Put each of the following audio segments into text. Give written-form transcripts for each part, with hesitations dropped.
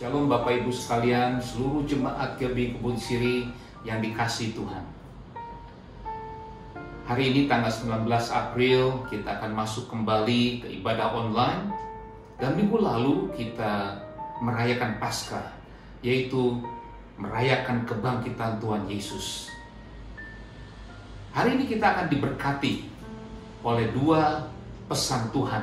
Shalom Bapak Ibu sekalian, seluruh jemaat GBI Kebun Siri yang dikasihi Tuhan. Hari ini tanggal 19 April kita akan masuk kembali ke ibadah online. Dan minggu lalu kita merayakan Paskah, yaitu merayakan kebangkitan Tuhan Yesus. Hari ini kita akan diberkati oleh dua pesan Tuhan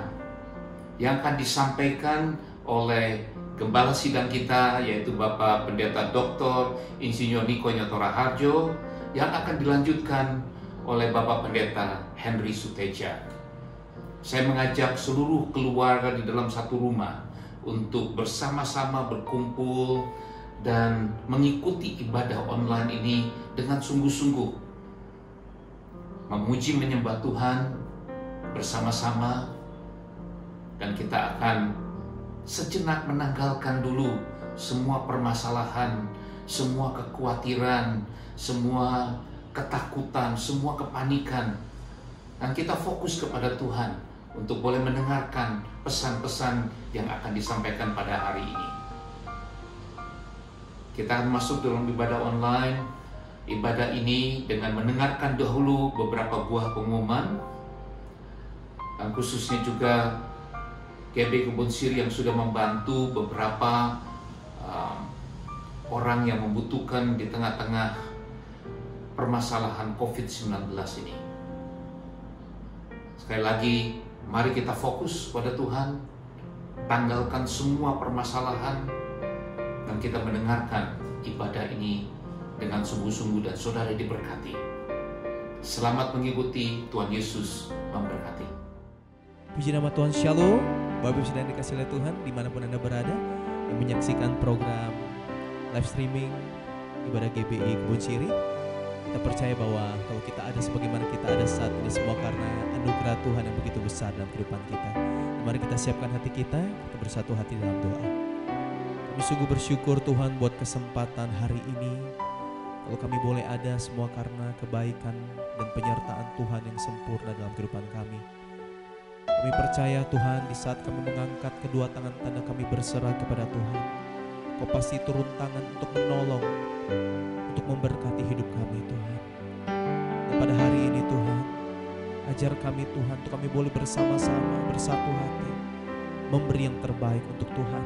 yang akan disampaikan oleh Gembala sidang kita, yaitu Bapak Pendeta Dr. Insinyur Niko Nyoto Raharjo, yang akan dilanjutkan oleh Bapak Pendeta Henry Suteja. Saya mengajak seluruh keluarga di dalam satu rumah untuk bersama-sama berkumpul dan mengikuti ibadah online ini dengan sungguh-sungguh, memuji menyembah Tuhan bersama-sama, dan kita akan sejenak menanggalkan dulu semua permasalahan, semua kekhawatiran, semua ketakutan, semua kepanikan, dan kita fokus kepada Tuhan untuk boleh mendengarkan pesan-pesan yang akan disampaikan pada hari ini. Kita akan masuk dalam ibadah online. Ibadah ini dengan mendengarkan dahulu beberapa buah pengumuman, dan khususnya juga GBI Kebun Siri yang sudah membantu beberapa orang yang membutuhkan di tengah-tengah permasalahan COVID-19 ini. Sekali lagi, mari kita fokus pada Tuhan, tanggalkan semua permasalahan, dan kita mendengarkan ibadah ini dengan sungguh-sungguh, dan saudara diberkati. Selamat mengikuti, Tuhan Yesus memberkati. Puji nama Tuhan, Shalom. Bapak Ibu sedang dikasihi oleh Tuhan dimanapun Anda berada, yang menyaksikan program live streaming ibadah GBI Kebun Siri. Kita percaya bahwa kalau kita ada sebagaimana kita ada saat ini, semua karena anugerah Tuhan yang begitu besar dalam kehidupan kita. Mari kita siapkan hati kita bersatu hati dalam doa. Kami sungguh bersyukur Tuhan buat kesempatan hari ini. Kalau kami boleh ada semua karena kebaikan dan penyertaan Tuhan yang sempurna dalam kehidupan kami. Kami percaya Tuhan, di saat kami mengangkat kedua tangan tanda kami berserah kepada Tuhan, Kau pasti turun tangan untuk menolong, untuk memberkati hidup kami Tuhan. Dan pada hari ini Tuhan, ajar kami Tuhan untuk kami boleh bersama-sama bersatu hati, memberi yang terbaik untuk Tuhan,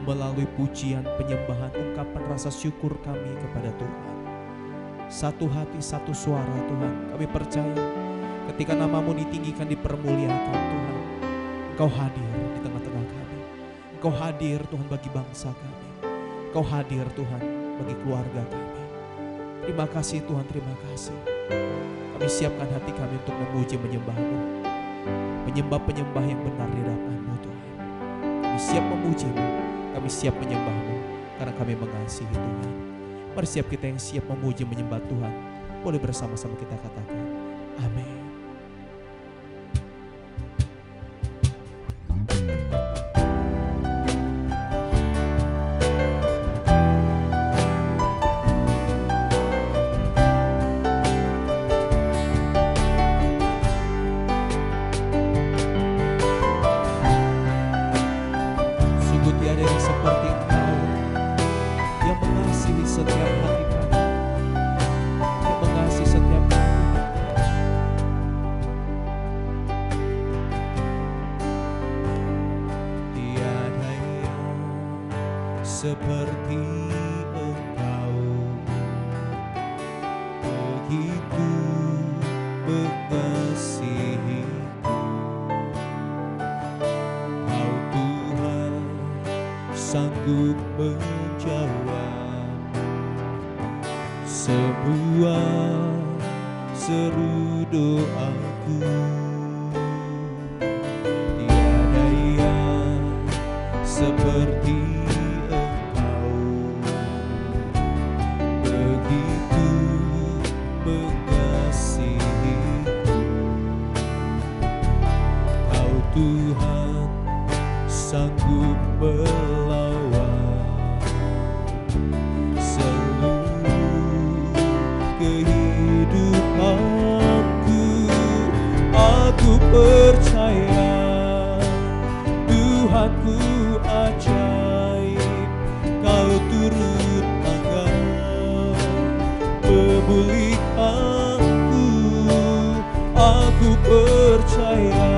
melalui pujian, penyembahan, ungkapan rasa syukur kami kepada Tuhan. Satu hati, satu suara Tuhan, kami percaya ketika namamu ditinggikan, dipermuliakan Tuhan, Engkau hadir di tengah-tengah kami. Engkau hadir Tuhan bagi bangsa kami. Engkau hadir Tuhan bagi keluarga kami. Terima kasih Tuhan, terima kasih. Kami siapkan hati kami untuk memuji menyembah-Mu, penyembah-penyembah yang benar di hadapan-Mu Tuhan. Kami siap memuji-Mu, kami siap menyembah-Mu, karena kami mengasihi Tuhan. Mari siap kita yang siap memuji menyembah Tuhan, boleh bersama-sama kita katakan amin. Seperti Engkau, begitu mengasihiku. Kau Tuhan sanggup menjawab semua seru doaku. Tiada yang seperti Tuhan sanggup melawan seluruh kehidupanku. Aku percaya Tuhanku ajaib, percaya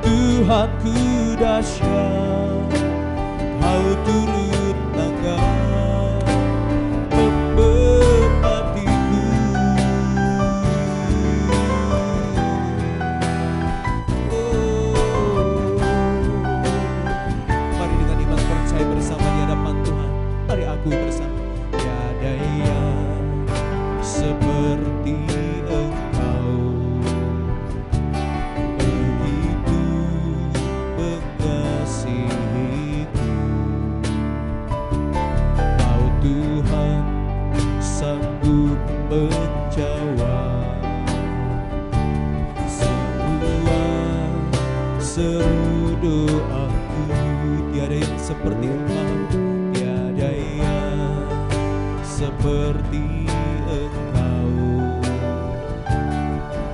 Tuhanku dahsyat, Kau turut tanggap memberkatiku. Mari dengan iman percaya bersama di hadapan Tuhan. Mari aku bersama. Tiada yang seperti Engkau, begitu mengasihiku. Kau Tuhan sanggup menjawab semua seru doaku. Tiada yang seperti Engkau, Tiada yang seperti Engkau,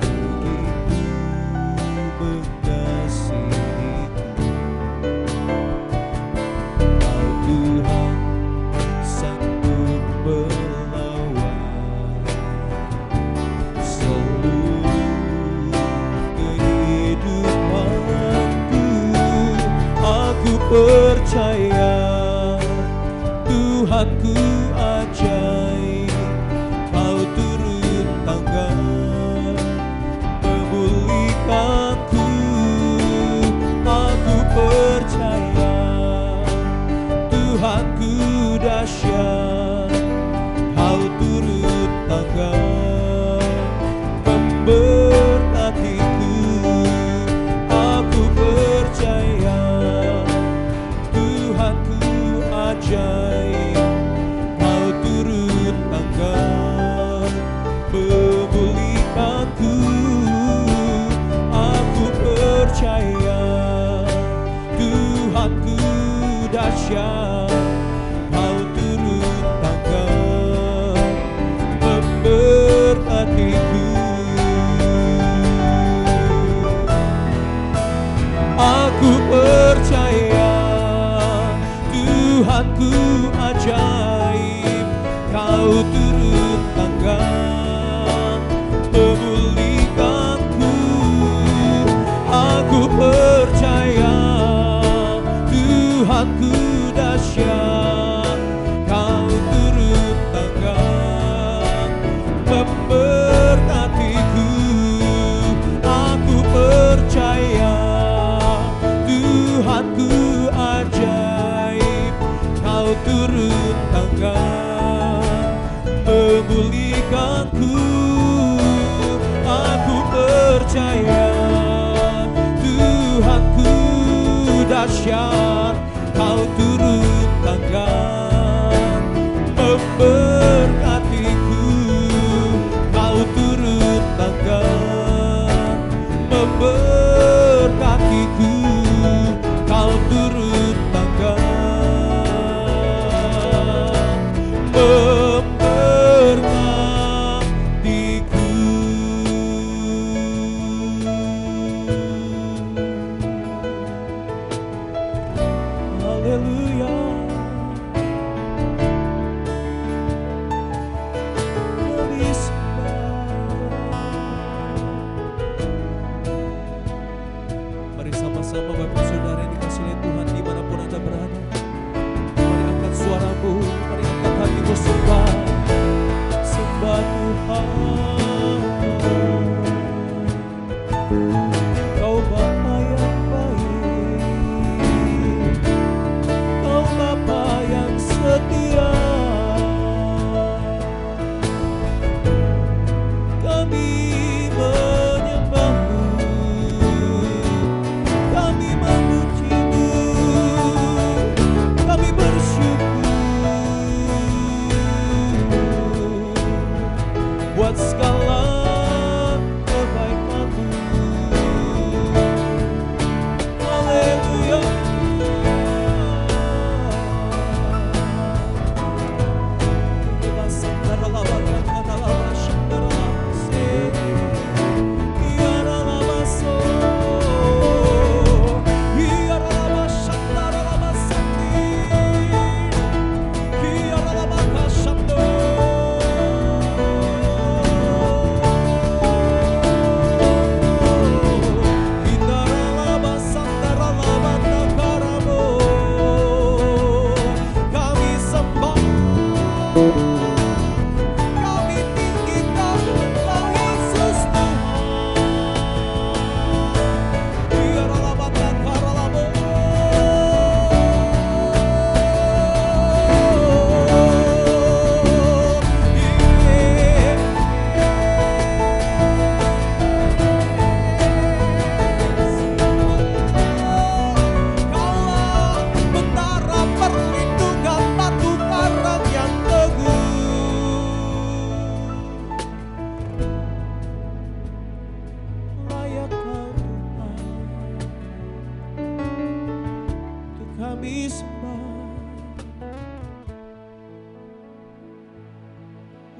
begitu mengasihiku. Kau Tuhan sanggup melawan seluruh kehidupanku. Aku percaya Tuhanku ajaib, Kau turut tanggap memulihkanku. Aku percaya Tuhanku dahsyat, Kau turut tanggap memberkatiku. Aku percaya Tuhanku ajaib, Kau turut tanggap memulihkanku. Aku percaya Tuhanku dahsyat, Kau turut tanggap memberkatiku. Aku percaya Tuhanku ajaib, Kau turut tanggap memulihkanku. Aku percaya Tuhanku dahsyat, Kau turut tanggap memberkatiku. Aku percaya Tuhanku ajaib, Kau turut tanggap memulihkanku. Aku percaya Tuhanku dahsyat, Kau turut tanggap memberkatiku. Kau turut tanggap memberkatiku. Kau turut tanggap memberkatiku.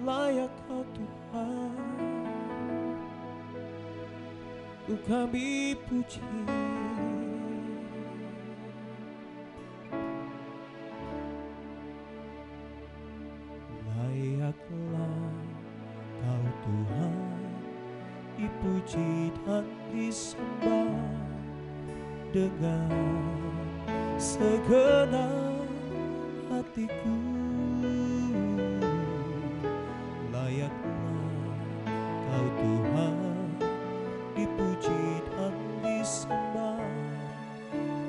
layak Kau Tuhan, untuk kami puji. Layaklah Kau Tuhan, dipuji dan disembah dengan segenap hatiku. Layaklah Kau Tuhan, dipuji dan disembah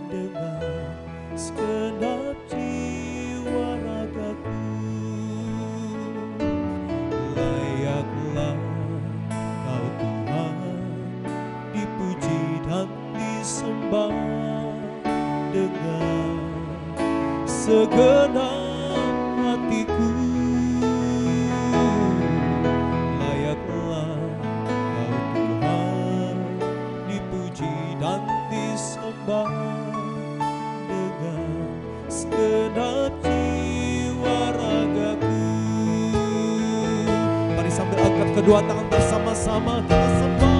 dengan segenap jiwa ragaku. Layaklah Kau Tuhan, dipuji dan disembah dengan segenap hatiku. Layaklah Kau Tuhan, dipuji dan disembah dengan segenap jiwa ragaku. Mari sambil angkat kedua tangan bersama-sama kita sembah.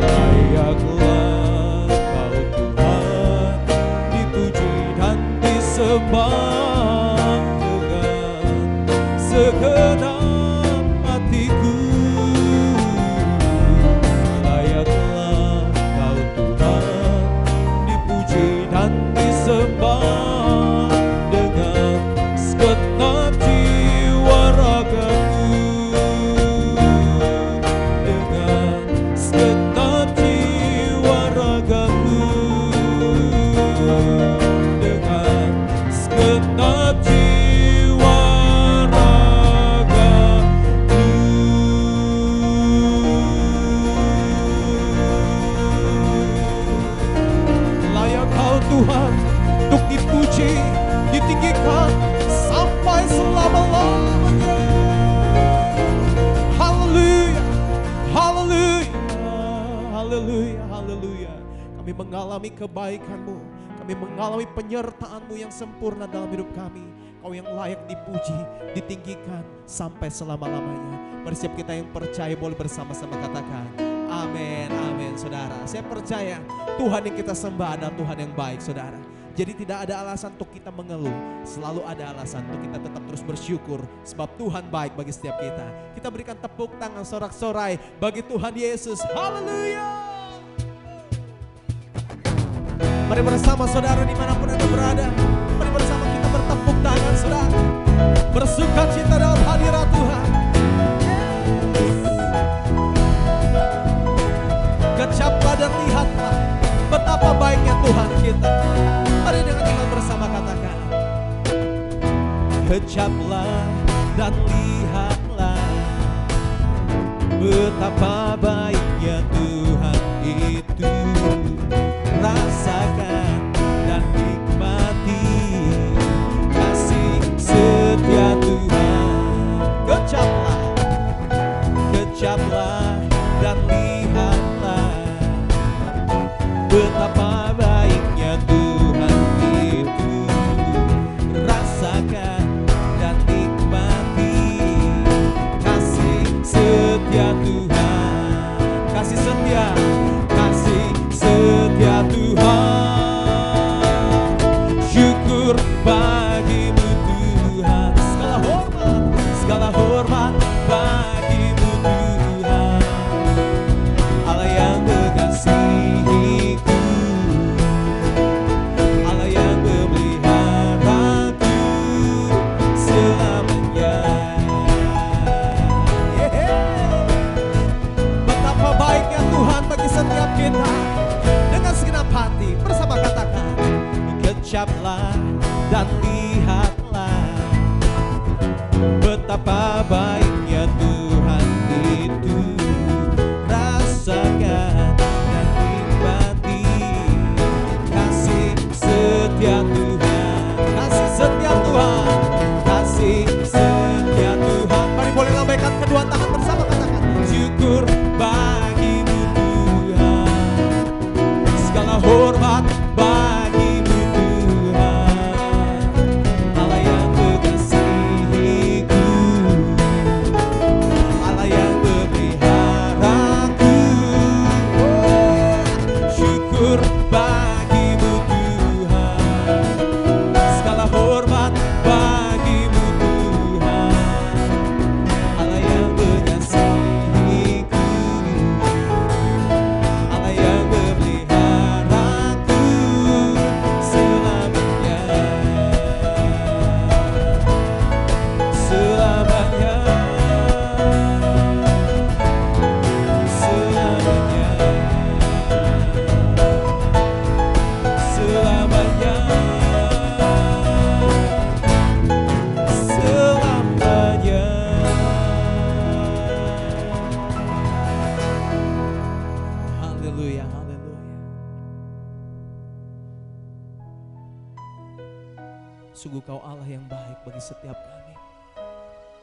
Layaklah Kau Tuhan, dipuji dan disembah dengan segenap hatiku. Layaklah Kau Tuhan, dipuji dan disembah dengan segenap jiwa ragaku. Dengan segenap jiwa ragaku. Dengan segenap jiwa ragaku. Layak Kau Tuhan, untuk dipuji, ditinggikan sampai selama-lamanya. Haleluya, haleluya, haleluya, haleluya. Kami mengalami kebaikan-Mu, kami mengalami penyertaan-Mu yang sempurna dalam hidup kami. Kau yang layak dipuji, ditinggikan sampai selama-lamanya. Mari setiap kita yang percaya boleh bersama-sama katakan amin, amin. Saudara, saya percaya Tuhan yang kita sembah adalah Tuhan yang baik, saudara. Jadi tidak ada alasan untuk kita mengeluh, selalu ada alasan untuk kita tetap terus bersyukur sebab Tuhan baik bagi setiap kita. Kita berikan tepuk tangan sorak-sorai bagi Tuhan Yesus. Haleluya. Mari bersama saudara dimanapun Anda berada, mari bersama kita bertepuk tangan saudara, bersuka cita dalam hadirat Tuhan. Kecaplah dan lihatlah betapa baiknya Tuhan kita. Mari dengan iman bersama katakan, kecaplah dan lihatlah betapa baiknya Tuhan itu. Rasakan dan nikmati kasih setia Tuhan. Kecaplah, kecaplah dan lihatlah betapa baiknya Tuhan itu. Rasakan dan nikmati kasih setia Tuhan. Kasih setia, kasih setia Tuhan. Syukur bagimu Tuhan. Segala hormat bagimu Tuhan. Allah yang mengasihiku, Allah yang memeliharaku selamanya. Betapa baiknya Tuhan bagi setiap kita. Dengan segenap hati bersama katakan, kecaplah dan lihatlah betapa baiknya Tuhan itu. Rasakan dan nikmati kasih setia Tuhan. Kasih setia Tuhan, kasih setia Tuhan. Mari boleh lambaikan kedua tangan bersama katakan, syukur bagimu Tuhan. Segala hormat bagimu Tuhan. sungguh Kau Allah yang baik bagi setiap kami.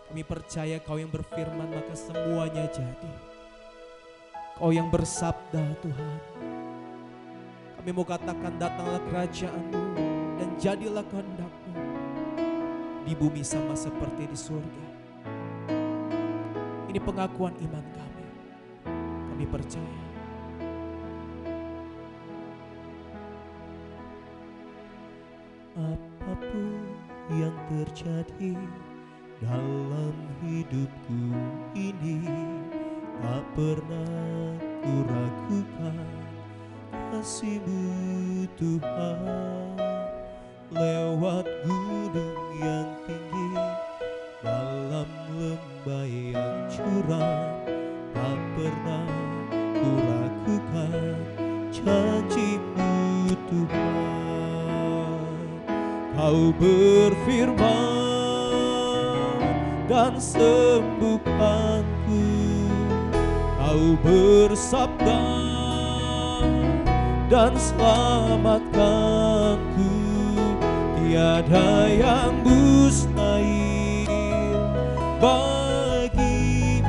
Kami percaya Kau yang berfirman maka semuanya jadi. Kau yang bersabda Tuhan. Kami mau katakan datanglah kerajaan-Mu dan jadilah kehendak-Mu di bumi sama seperti di surga. Ini pengakuan iman kami. Kami percaya. Apapun yang terjadi dalam hidupku ini, tak pernah ku ragukan kasih-Mu Tuhan. Lewat gunung yang tinggi, dalam lembah yang curam, tak pernah ku ragukan janji-Mu Tuhan. Kau berfirman dan sembuhkanku, Kau bersabda dan selamatkanku. Tiada yang mustahil bagi-Mu,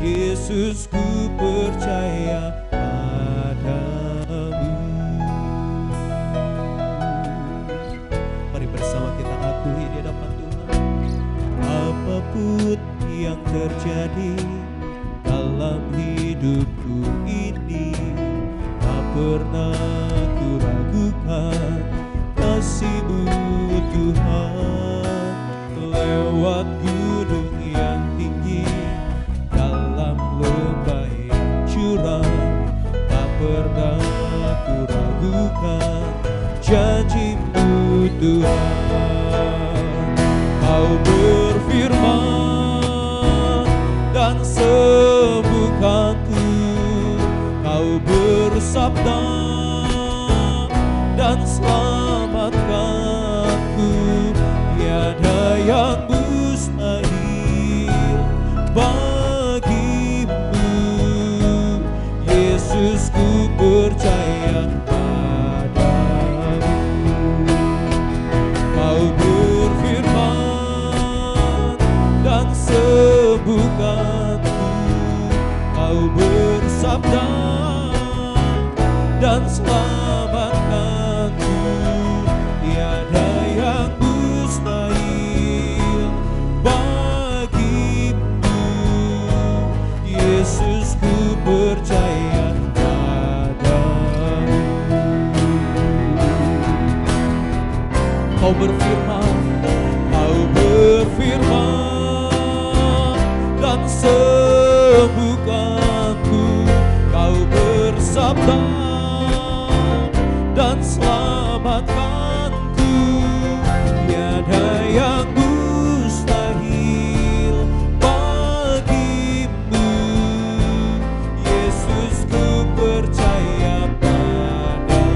Yesus, ku percaya padamu. Mari bersama kita akui di hadapan Tuhan. Apapun yang terjadi dalam hidupku ini, tak pernah ku ragukan kasih-Mu Tuhan. Lewat gunung yang tinggi, dalam lembah yang curam, tak pernah ku ragukan janji-Mu Tuhan. Kau berfirman dan sembuhkanku, Kau bersabda dan selamatkanku. Tiada yang mustahil bagi-Mu, Yesus, ku percaya padamu. Kau berfirman dan sembuhkanku, Kau bersabda dan selamatkanku. Tiada yang mustahil bagi-Mu, Yesus, ku percaya padamu. Kau berfirman dan sembuhkanku, Kau bersabda dan selamatkanku. Tiada yang mustahil bagi-Mu, Yesus, ku percaya padamu.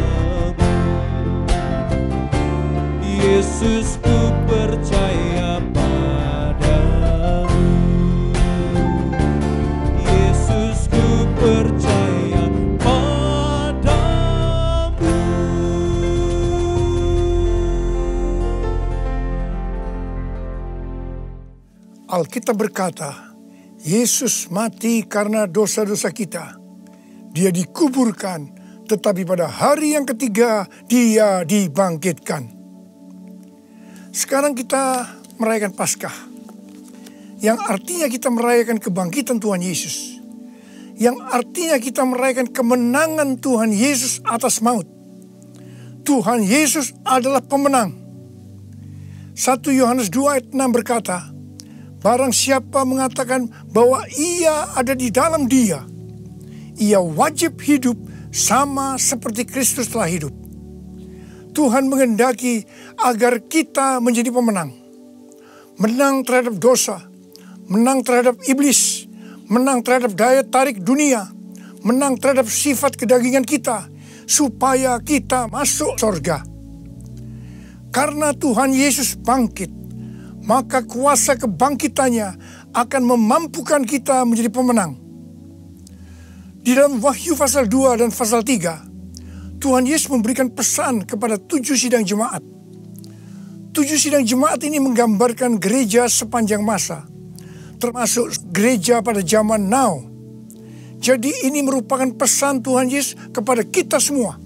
Yesus, ku percaya padamu. Yesus, ku percaya padamu. Alkitab berkata, Yesus mati karena dosa-dosa kita. Dia dikuburkan, tetapi pada hari yang ketiga Dia dibangkitkan. Sekarang kita merayakan Paskah, yang artinya kita merayakan kebangkitan Tuhan Yesus, yang artinya kita merayakan kemenangan Tuhan Yesus atas maut. Tuhan Yesus adalah pemenang. 1 Yohanes 2 ayat 6 berkata, barang siapa mengatakan bahwa ia ada di dalam Dia, ia wajib hidup sama seperti Kristus telah hidup. Tuhan menghendaki agar kita menjadi pemenang. Menang terhadap dosa, menang terhadap iblis, menang terhadap daya tarik dunia, menang terhadap sifat kedagingan kita, supaya kita masuk surga. Karena Tuhan Yesus bangkit, maka kuasa kebangkitannya akan memampukan kita menjadi pemenang. Di dalam Wahyu pasal 2 dan pasal 3, Tuhan Yesus memberikan pesan kepada 7 sidang jemaat. 7 sidang jemaat ini menggambarkan gereja sepanjang masa, termasuk gereja pada zaman now. Jadi ini merupakan pesan Tuhan Yesus kepada kita semua.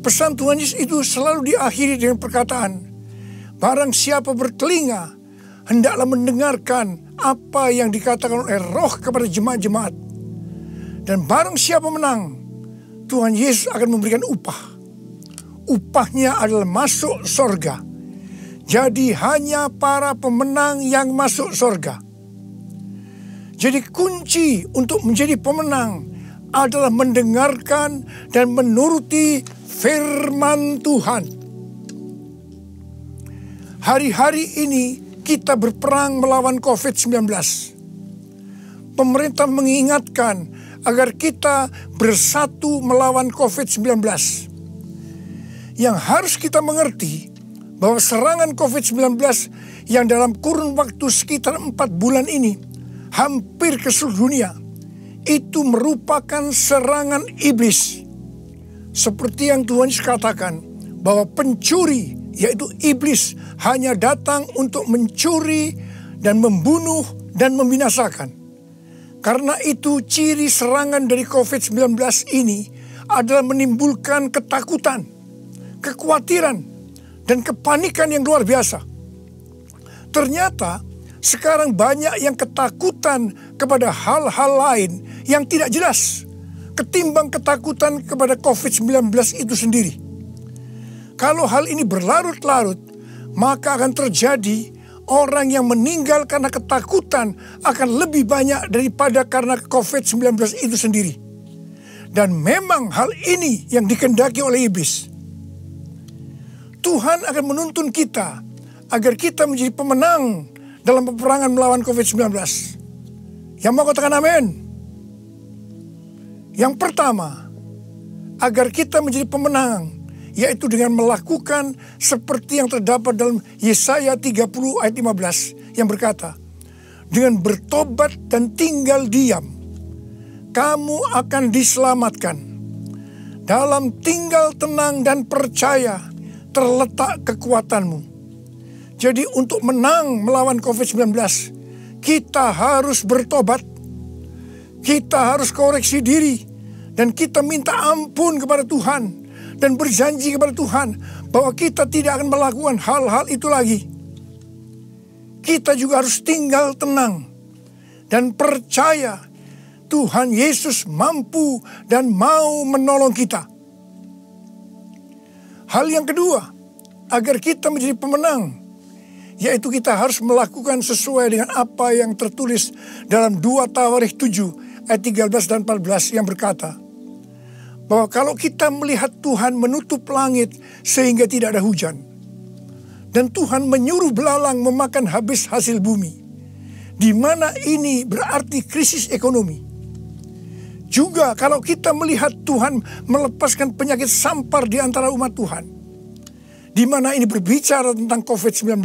Pesan Tuhan Yesus itu selalu diakhiri dengan perkataan, barang siapa bertelinga, hendaklah mendengarkan apa yang dikatakan oleh Roh kepada jemaat-jemaat. Dan barang siapa menang, Tuhan Yesus akan memberikan upah. Upahnya adalah masuk sorga. Jadi hanya para pemenang yang masuk sorga. Jadi kunci untuk menjadi pemenang adalah mendengarkan dan menuruti firman Tuhan. Hari-hari ini kita berperang melawan COVID-19. Pemerintah mengingatkan agar kita bersatu melawan COVID-19. Yang harus kita mengerti bahwa serangan COVID-19 yang dalam kurun waktu sekitar 4 bulan ini hampir ke seluruh dunia, itu merupakan serangan iblis. Seperti yang Tuhan Yesus katakan, bahwa pencuri, yaitu iblis, hanya datang untuk mencuri dan membunuh dan membinasakan. Karena itu ciri serangan dari COVID-19 ini adalah menimbulkan ketakutan, kekhawatiran, dan kepanikan yang luar biasa. Ternyata sekarang banyak yang ketakutan kepada hal-hal lain yang tidak jelas ketimbang ketakutan kepada COVID-19 itu sendiri. Kalau hal ini berlarut-larut, maka akan terjadi orang yang meninggal karena ketakutan akan lebih banyak daripada karena COVID-19 itu sendiri. Dan memang hal ini yang dikehendaki oleh iblis. Tuhan akan menuntun kita agar kita menjadi pemenang dalam peperangan melawan COVID-19. Yang mau katakan amin? Yang pertama, agar kita menjadi pemenang, yaitu dengan melakukan seperti yang terdapat dalam Yesaya 30 ayat 15 yang berkata, dengan bertobat dan tinggal diam, kamu akan diselamatkan. Dalam tinggal tenang dan percaya terletak kekuatanmu. Jadi untuk menang melawan COVID-19, kita harus bertobat. Kita harus koreksi diri. Dan kita minta ampun kepada Tuhan. Dan berjanji kepada Tuhan bahwa kita tidak akan melakukan hal-hal itu lagi. Kita juga harus tinggal tenang. Dan percaya Tuhan Yesus mampu dan mau menolong kita. Hal yang kedua, agar kita menjadi pemenang, yaitu kita harus melakukan sesuai dengan apa yang tertulis dalam 2 Tawarikh 7 ayat 13 dan 14 yang berkata, bahwa kalau kita melihat Tuhan menutup langit sehingga tidak ada hujan, dan Tuhan menyuruh belalang memakan habis hasil bumi, di mana ini berarti krisis ekonomi. Juga kalau kita melihat Tuhan melepaskan penyakit sampar di antara umat Tuhan, di mana ini berbicara tentang COVID-19,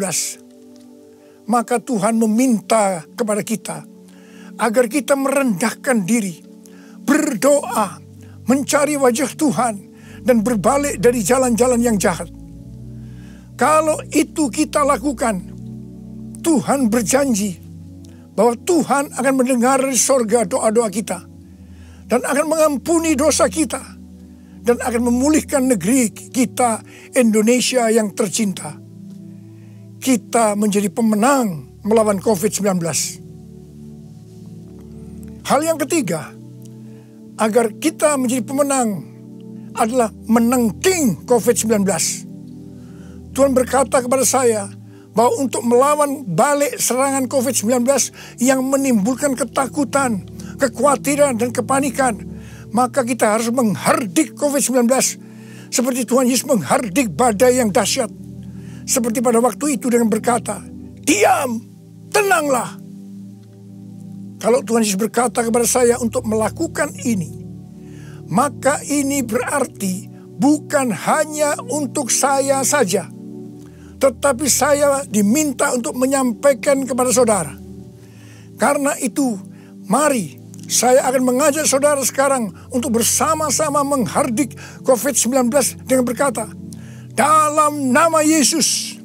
maka Tuhan meminta kepada kita agar kita merendahkan diri, berdoa, mencari wajah Tuhan, dan berbalik dari jalan-jalan yang jahat. Kalau itu kita lakukan, Tuhan berjanji bahwa Tuhan akan mendengar dari sorga doa-doa kita, dan akan mengampuni dosa kita, dan akan memulihkan negeri kita Indonesia yang tercinta. Kita menjadi pemenang melawan COVID-19. Hal yang ketiga, agar kita menjadi pemenang adalah menangking COVID-19. Tuhan berkata kepada saya bahwa untuk melawan balik serangan COVID-19 yang menimbulkan ketakutan, kekhawatiran dan kepanikan, maka kita harus menghardik COVID-19 seperti Tuhan Yesus menghardik badai yang dahsyat. Seperti pada waktu itu dengan berkata, diam, tenanglah. Kalau Tuhan Yesus berkata kepada saya untuk melakukan ini, maka ini berarti bukan hanya untuk saya saja, tetapi saya diminta untuk menyampaikan kepada saudara. Karena itu, mari saya akan mengajak saudara sekarang untuk bersama-sama menghardik COVID-19 dengan berkata, dalam nama Yesus,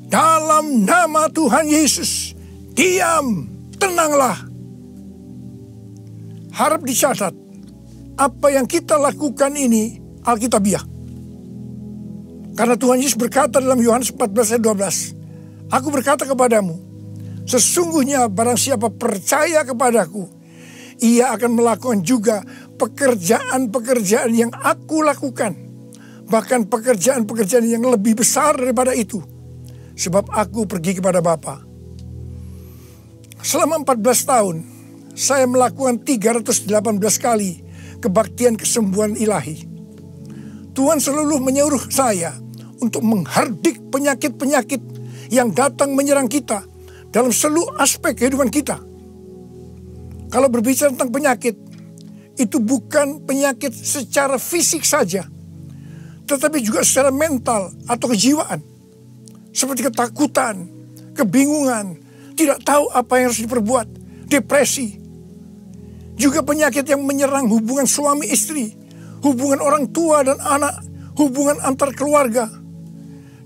dalam nama Tuhan Yesus, diam, tenanglah. Harap dicatat, apa yang kita lakukan ini alkitabiah. Karena Tuhan Yesus berkata dalam Yohanes 14 ayat 12, aku berkata kepadamu, sesungguhnya barang siapa percaya kepadaku, ia akan melakukan juga pekerjaan-pekerjaan yang aku lakukan. Bahkan pekerjaan-pekerjaan yang lebih besar daripada itu. Sebab aku pergi kepada Bapa. Selama 14 tahun, saya melakukan 318 kali kebaktian kesembuhan ilahi. Tuhan selalu menyuruh saya untuk menghardik penyakit-penyakit yang datang menyerang kita dalam seluruh aspek kehidupan kita. Kalau berbicara tentang penyakit, itu bukan penyakit secara fisik saja, tetapi juga secara mental atau kejiwaan. Seperti ketakutan, kebingungan, tidak tahu apa yang harus diperbuat, depresi. Juga penyakit yang menyerang hubungan suami istri, hubungan orang tua dan anak, hubungan antar keluarga.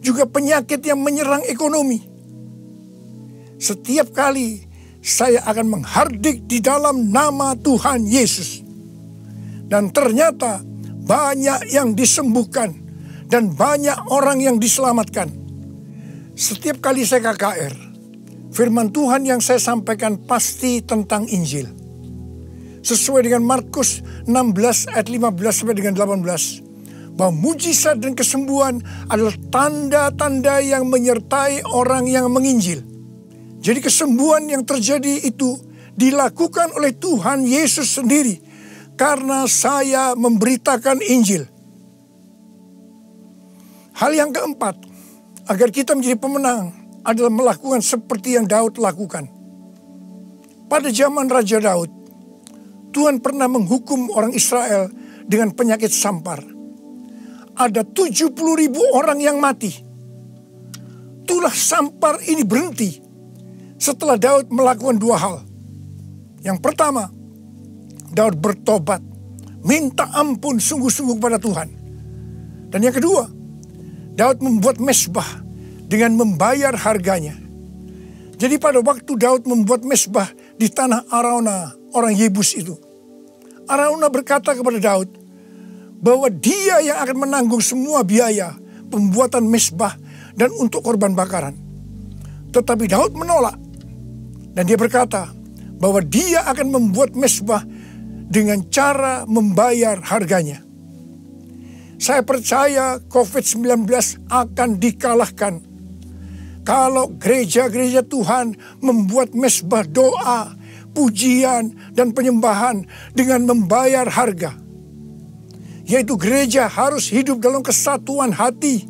Juga penyakit yang menyerang ekonomi. Setiap kali saya akan menghardik di dalam nama Tuhan Yesus. Dan ternyata banyak yang disembuhkan dan banyak orang yang diselamatkan. Setiap kali saya KKR, firman Tuhan yang saya sampaikan pasti tentang Injil. Sesuai dengan Markus 16 ayat 15 sampai dengan 18. Bahwa mujizat dan kesembuhan adalah tanda-tanda yang menyertai orang yang menginjil. Jadi kesembuhan yang terjadi itu dilakukan oleh Tuhan Yesus sendiri karena saya memberitakan Injil. Hal yang keempat, agar kita menjadi pemenang adalah melakukan seperti yang Daud lakukan. Pada zaman Raja Daud, Tuhan pernah menghukum orang Israel dengan penyakit sampar. Ada 70.000 orang yang mati. Tulah sampar ini berhenti setelah Daud melakukan dua hal. Yang pertama, Daud bertobat, minta ampun sungguh-sungguh kepada Tuhan. Dan yang kedua, Daud membuat mezbah dengan membayar harganya. Jadi pada waktu Daud membuat mezbah di tanah Araunah, orang Yebus itu, Araunah berkata kepada Daud bahwa dia yang akan menanggung semua biaya pembuatan mezbah dan untuk korban bakaran. Tetapi Daud menolak. Dan dia berkata bahwa dia akan membuat mezbah dengan cara membayar harganya. Saya percaya COVID-19 akan dikalahkan kalau gereja-gereja Tuhan membuat mezbah doa, pujian, dan penyembahan dengan membayar harga. Yaitu gereja harus hidup dalam kesatuan hati,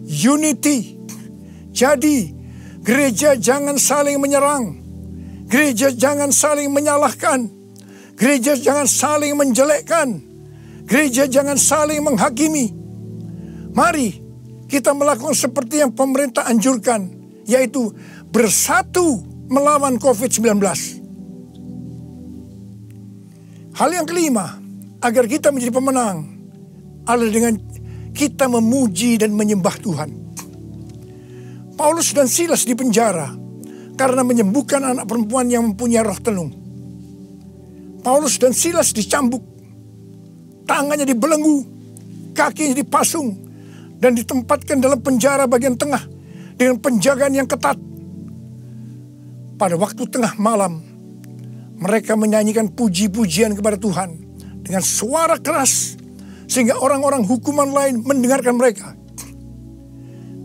unity. Jadi gereja jangan saling menyerang. Gereja jangan saling menyalahkan. Gereja jangan saling menjelekkan. Gereja jangan saling menghakimi. Mari kita melakukan seperti yang pemerintah anjurkan, yaitu bersatu melawan COVID-19. Hal yang kelima, agar kita menjadi pemenang, adalah dengan kita memuji dan menyembah Tuhan. Paulus dan Silas di penjara karena menyembuhkan anak perempuan yang mempunyai roh tenung. Paulus dan Silas dicambuk, tangannya dibelenggu, kakinya dipasung, dan ditempatkan dalam penjara bagian tengah dengan penjagaan yang ketat. Pada waktu tengah malam, mereka menyanyikan puji-pujian kepada Tuhan dengan suara keras, sehingga orang-orang hukuman lain mendengarkan mereka.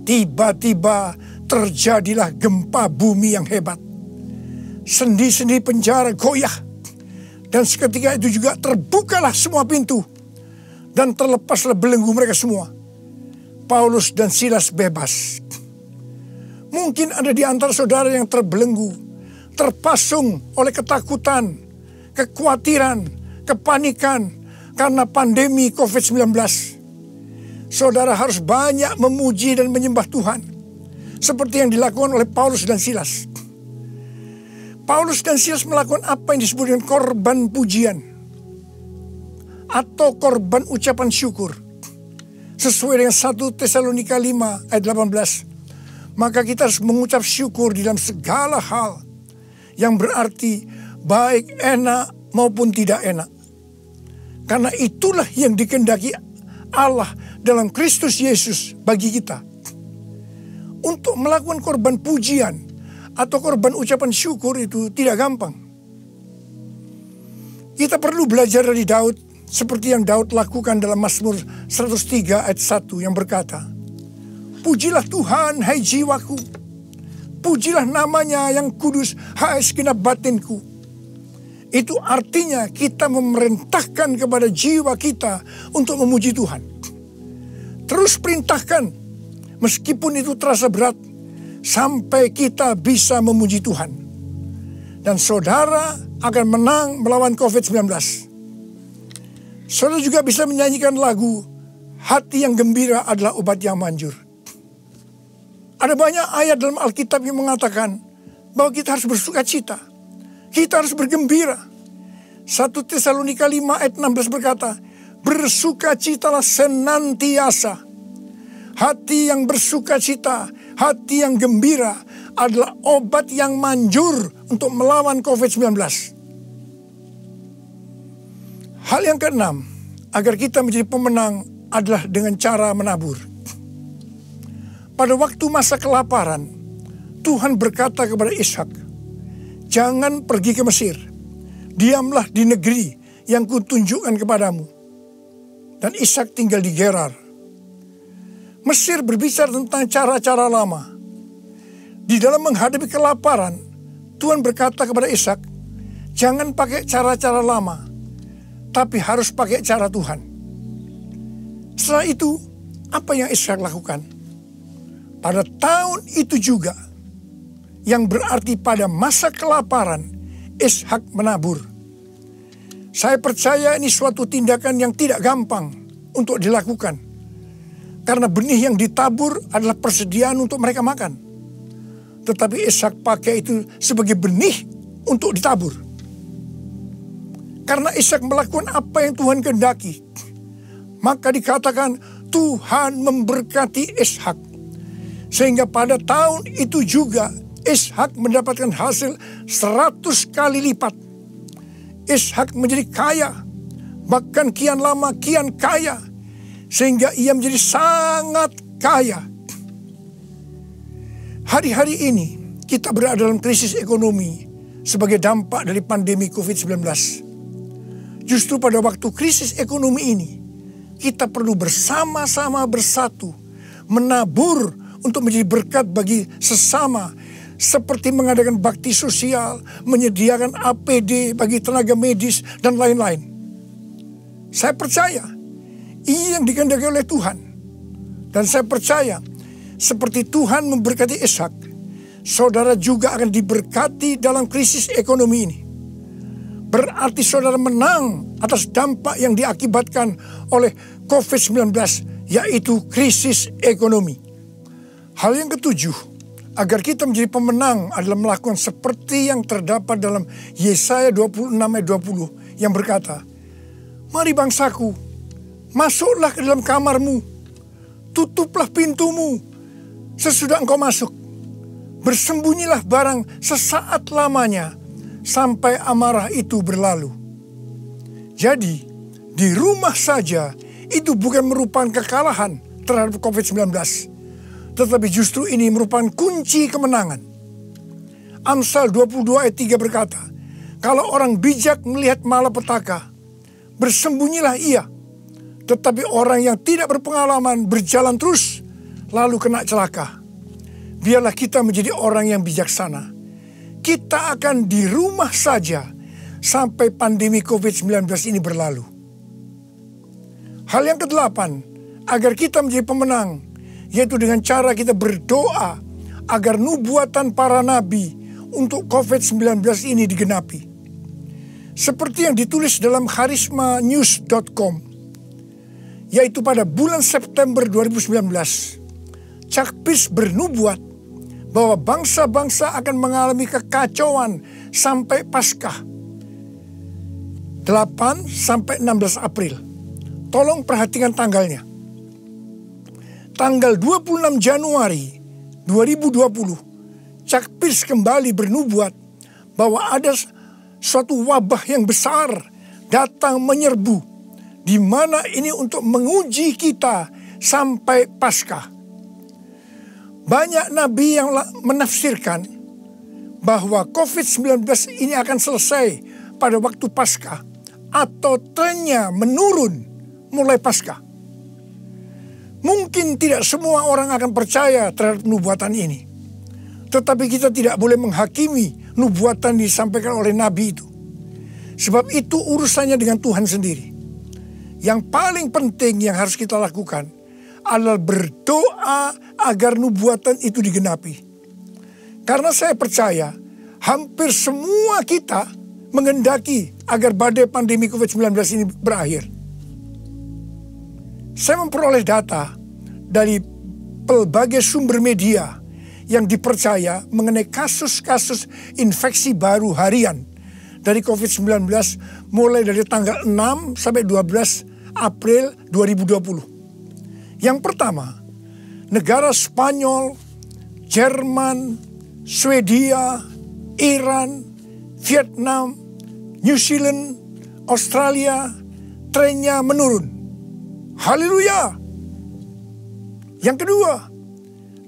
Tiba-tiba terjadilah gempa bumi yang hebat. Sendi-sendi penjara goyah. Dan seketika itu juga terbukalah semua pintu. Dan terlepaslah belenggu mereka semua. Paulus dan Silas bebas. Mungkin ada di antara saudara yang terbelenggu, terpasung oleh ketakutan, kekhawatiran, kepanikan karena pandemi COVID-19. Saudara harus banyak memuji dan menyembah Tuhan, seperti yang dilakukan oleh Paulus dan Silas. Paulus dan Silas melakukan apa yang disebut dengan korban pujian atau korban ucapan syukur. Sesuai dengan 1 Tesalonika 5 ayat 18. maka kita harus mengucap syukur di dalam segala hal, yang berarti baik enak maupun tidak enak. Karena itulah yang dikehendaki Allah dalam Kristus Yesus bagi kita. Untuk melakukan korban pujian atau korban ucapan syukur itu tidak gampang. Kita perlu belajar dari Daud, seperti yang Daud lakukan dalam Mazmur 103 ayat 1 yang berkata, "Pujilah Tuhan, hai jiwaku. Pujilah namanya yang kudus, hai segenap batinku." Itu artinya kita memerintahkan kepada jiwa kita untuk memuji Tuhan. Terus perintahkan, meskipun itu terasa berat, sampai kita bisa memuji Tuhan. Dan saudara akan menang melawan COVID-19. Saudara juga bisa menyanyikan lagu, "Hati yang gembira adalah obat yang manjur." Ada banyak ayat dalam Alkitab yang mengatakan bahwa kita harus bersuka cita. Kita harus bergembira. 1 Tesalonika 5 ayat 16 berkata, "Bersukacitalah senantiasa." Hati yang bersuka cita, hati yang gembira adalah obat yang manjur untuk melawan COVID-19. Hal yang keenam, agar kita menjadi pemenang adalah dengan cara menabur. Pada waktu masa kelaparan, Tuhan berkata kepada Ishak, "Jangan pergi ke Mesir, diamlah di negeri yang kutunjukkan kepadamu." Dan Ishak tinggal di Gerar. Mesir berbicara tentang cara-cara lama. Di dalam menghadapi kelaparan, Tuhan berkata kepada Ishak, "Jangan pakai cara-cara lama, tapi harus pakai cara Tuhan." Setelah itu, apa yang Ishak lakukan? Pada tahun itu juga, yang berarti pada masa kelaparan, Ishak menabur. Saya percaya ini suatu tindakan yang tidak gampang untuk dilakukan. Karena benih yang ditabur adalah persediaan untuk mereka makan. Tetapi Ishak pakai itu sebagai benih untuk ditabur. Karena Ishak melakukan apa yang Tuhan kehendaki, maka dikatakan Tuhan memberkati Ishak. Sehingga pada tahun itu juga Ishak mendapatkan hasil 100 kali lipat. Ishak menjadi kaya, bahkan kian lama kian kaya, sehingga ia menjadi sangat kaya. Hari-hari ini kita berada dalam krisis ekonomi sebagai dampak dari pandemi COVID-19. Justru pada waktu krisis ekonomi ini, kita perlu bersama-sama bersatu, menabur untuk menjadi berkat bagi sesama, seperti mengadakan bakti sosial, menyediakan APD bagi tenaga medis, dan lain-lain. Saya percaya ini yang dikehendaki oleh Tuhan. Dan saya percaya seperti Tuhan memberkati Ishak, saudara juga akan diberkati dalam krisis ekonomi ini. Berarti saudara menang atas dampak yang diakibatkan oleh COVID-19, yaitu krisis ekonomi. Hal yang ketujuh, agar kita menjadi pemenang adalah melakukan seperti yang terdapat dalam Yesaya 26 ayat 20 yang berkata, "Mari bangsaku, masuklah ke dalam kamarmu, tutuplah pintumu sesudah engkau masuk. Bersembunyilah barang sesaat lamanya sampai amarah itu berlalu." Jadi, di rumah saja itu bukan merupakan kekalahan terhadap COVID-19. Tetapi justru ini merupakan kunci kemenangan. Amsal 22 ayat 3 berkata, "Kalau orang bijak melihat malapetaka, bersembunyilah ia. Tetapi orang yang tidak berpengalaman berjalan terus, lalu kena celaka." Biarlah kita menjadi orang yang bijaksana. Kita akan di rumah saja sampai pandemi COVID-19 ini berlalu. Hal yang kedelapan, agar kita menjadi pemenang, yaitu dengan cara kita berdoa agar nubuatan para nabi untuk COVID-19 ini digenapi. Seperti yang ditulis dalam charismanews.com, yaitu pada bulan September 2019, Chuck Pierce bernubuat bahwa bangsa-bangsa akan mengalami kekacauan sampai Paskah 8 sampai 16 April. Tolong perhatikan tanggalnya. Tanggal 26 Januari 2020, Chuck Pierce kembali bernubuat bahwa ada suatu wabah yang besar datang menyerbu, di mana ini untuk menguji kita sampai Paskah. Banyak nabi yang menafsirkan bahwa COVID-19 ini akan selesai pada waktu Paskah atau trennya menurun mulai Paskah. Mungkin tidak semua orang akan percaya terhadap nubuatan ini. Tetapi kita tidak boleh menghakimi nubuatan disampaikan oleh nabi itu. Sebab itu urusannya dengan Tuhan sendiri. Yang paling penting yang harus kita lakukan adalah berdoa agar nubuatan itu digenapi. Karena saya percaya hampir semua kita menghendaki agar badai pandemi COVID-19 ini berakhir. Saya memperoleh data dari berbagai sumber media yang dipercaya mengenai kasus-kasus infeksi baru harian dari COVID-19 mulai dari tanggal 6 sampai 12 April 2020. Yang pertama, negara Spanyol, Jerman, Swedia, Iran, Vietnam, New Zealand, Australia, trennya menurun. Haleluya. Yang kedua,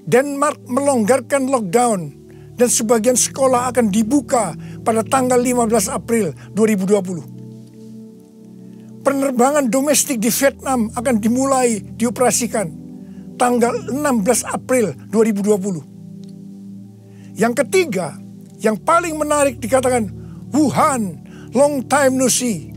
Denmark melonggarkan lockdown dan sebagian sekolah akan dibuka pada tanggal 15 April 2020. Penerbangan domestik di Vietnam akan dimulai dioperasikan tanggal 16 April 2020. Yang ketiga, yang paling menarik dikatakan Wuhan, long time no see.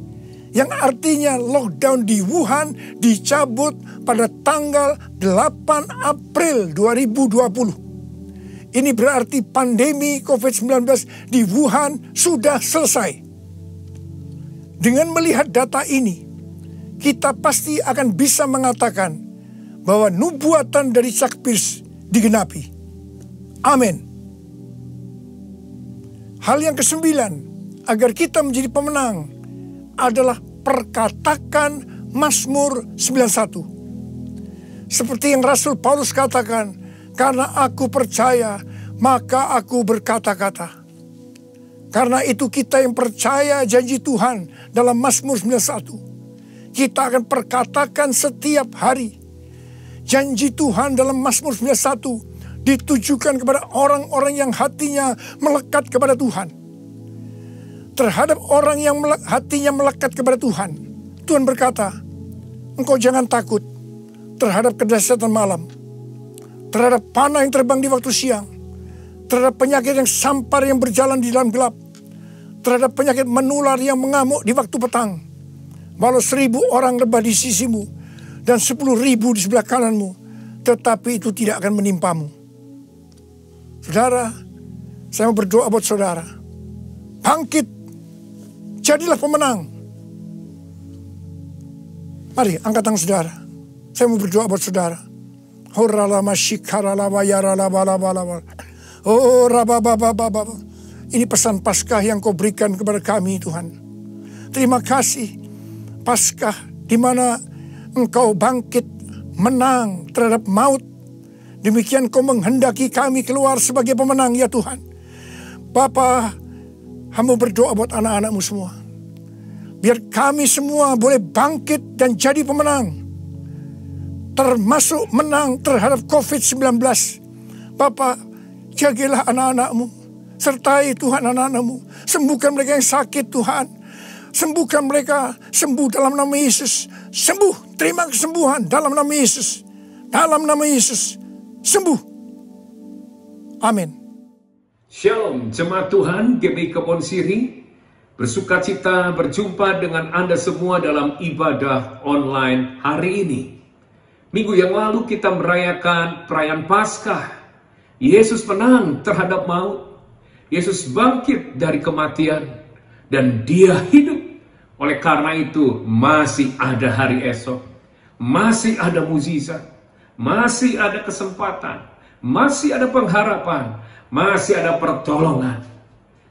Yang artinya lockdown di Wuhan dicabut pada tanggal 8 April 2020. Ini berarti pandemi COVID-19 di Wuhan sudah selesai. Dengan melihat data ini, kita pasti akan bisa mengatakan bahwa nubuatan dari Chuck Pierce digenapi. Amin. Hal yang kesembilan, agar kita menjadi pemenang, adalah perkatakan Mazmur 91. Seperti yang Rasul Paulus katakan, karena aku percaya, maka aku berkata-kata. Karena itu kita yang percaya janji Tuhan dalam Mazmur 91. Kita akan perkatakan setiap hari. Janji Tuhan dalam Mazmur 91 ditujukan kepada orang-orang yang hatinya melekat kepada Tuhan. Terhadap orang yang hatinya melekat kepada Tuhan, Tuhan berkata, engkau jangan takut terhadap kedahsyatan malam, terhadap panah yang terbang di waktu siang, terhadap penyakit yang sampar yang berjalan di dalam gelap, terhadap penyakit menular yang mengamuk di waktu petang. Walau 1000 orang rebah di sisimu dan 10.000 di sebelah kananmu, tetapi itu tidak akan menimpamu. Saudara, saya mau berdoa buat saudara. Bangkit, jadilah pemenang. Mari angkat tangan saudara. Saya mau berdoa buat saudara. Oh, ini pesan Paskah yang kau berikan kepada kami, Tuhan. Terima kasih, Paskah di mana engkau bangkit menang terhadap maut. Demikian kau menghendaki kami keluar sebagai pemenang, ya Tuhan. Bapa, hamba berdoa buat anak-anakmu semua. Biar kami semua boleh bangkit dan jadi pemenang. Termasuk menang terhadap COVID-19. Bapa, jagalah anak-anakmu. Sertai Tuhan anak-anakmu. Sembuhkan mereka yang sakit, Tuhan. Sembuhkan mereka. Sembuh dalam nama Yesus. Sembuh. Terima kesembuhan dalam nama Yesus. Dalam nama Yesus. Sembuh. Amin. Shalom jemaat Tuhan GBI Kebon Siri. Bersukacita berjumpa dengan Anda semua dalam ibadah online hari ini. Minggu yang lalu kita merayakan perayaan Paskah. Yesus menang terhadap maut. Yesus bangkit dari kematian. Dan dia hidup. Oleh karena itu masih ada hari esok. Masih ada mukjizat. Masih ada kesempatan. Masih ada pengharapan. Masih ada pertolongan.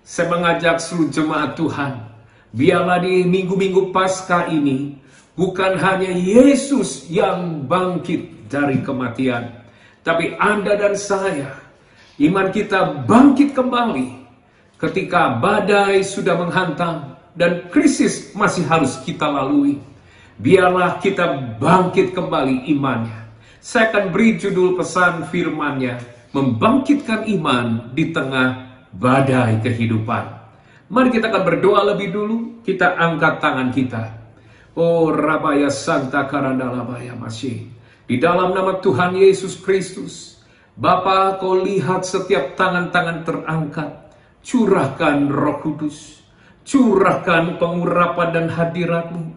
Saya mengajak seluruh jemaat Tuhan. Biarlah di minggu-minggu Paskah ini bukan hanya Yesus yang bangkit dari kematian, Tapi Anda dan saya, iman kita bangkit kembali ketika badai sudah menghantam dan krisis masih harus kita lalui. Biarlah kita bangkit kembali imannya. Saya akan beri judul pesan firman-Nya, membangkitkan iman di tengah badai kehidupan. Mari kita akan berdoa lebih dulu. Kita angkat tangan kita. Oh Rabaya Santa Karandalabaya Masih. Di dalam nama Tuhan Yesus Kristus, Bapa, Kau lihat setiap tangan-tangan terangkat. Curahkan Roh Kudus, curahkan pengurapan dan hadirat-Mu,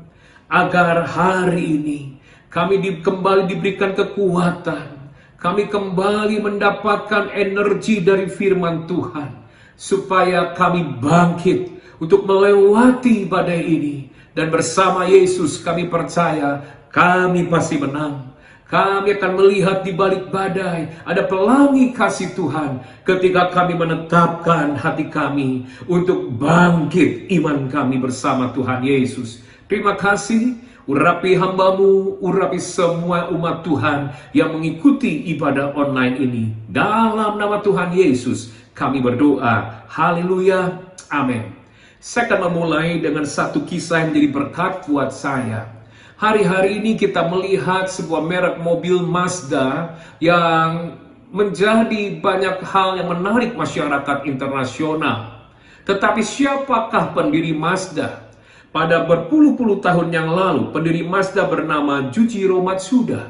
agar hari ini kami kembali diberikan kekuatan, kami kembali mendapatkan energi dari firman Tuhan, supaya kami bangkit untuk melewati badai ini. Dan bersama Yesus kami percaya kami pasti menang. Kami akan melihat di balik badai ada pelangi kasih Tuhan ketika kami menetapkan hati kami untuk bangkit iman kami bersama Tuhan Yesus. Terima kasih, urapi hamba-Mu, urapi semua umat Tuhan yang mengikuti ibadah online ini. Dalam nama Tuhan Yesus kami berdoa. Haleluya, amin. Saya akan memulai dengan satu kisah yang menjadi berkat buat saya. Hari-hari ini kita melihat sebuah merek mobil Mazda yang menjadi banyak hal yang menarik masyarakat internasional. Tetapi siapakah pendiri Mazda? Pada berpuluh-puluh tahun yang lalu, pendiri Mazda bernama Jujiro Matsuda.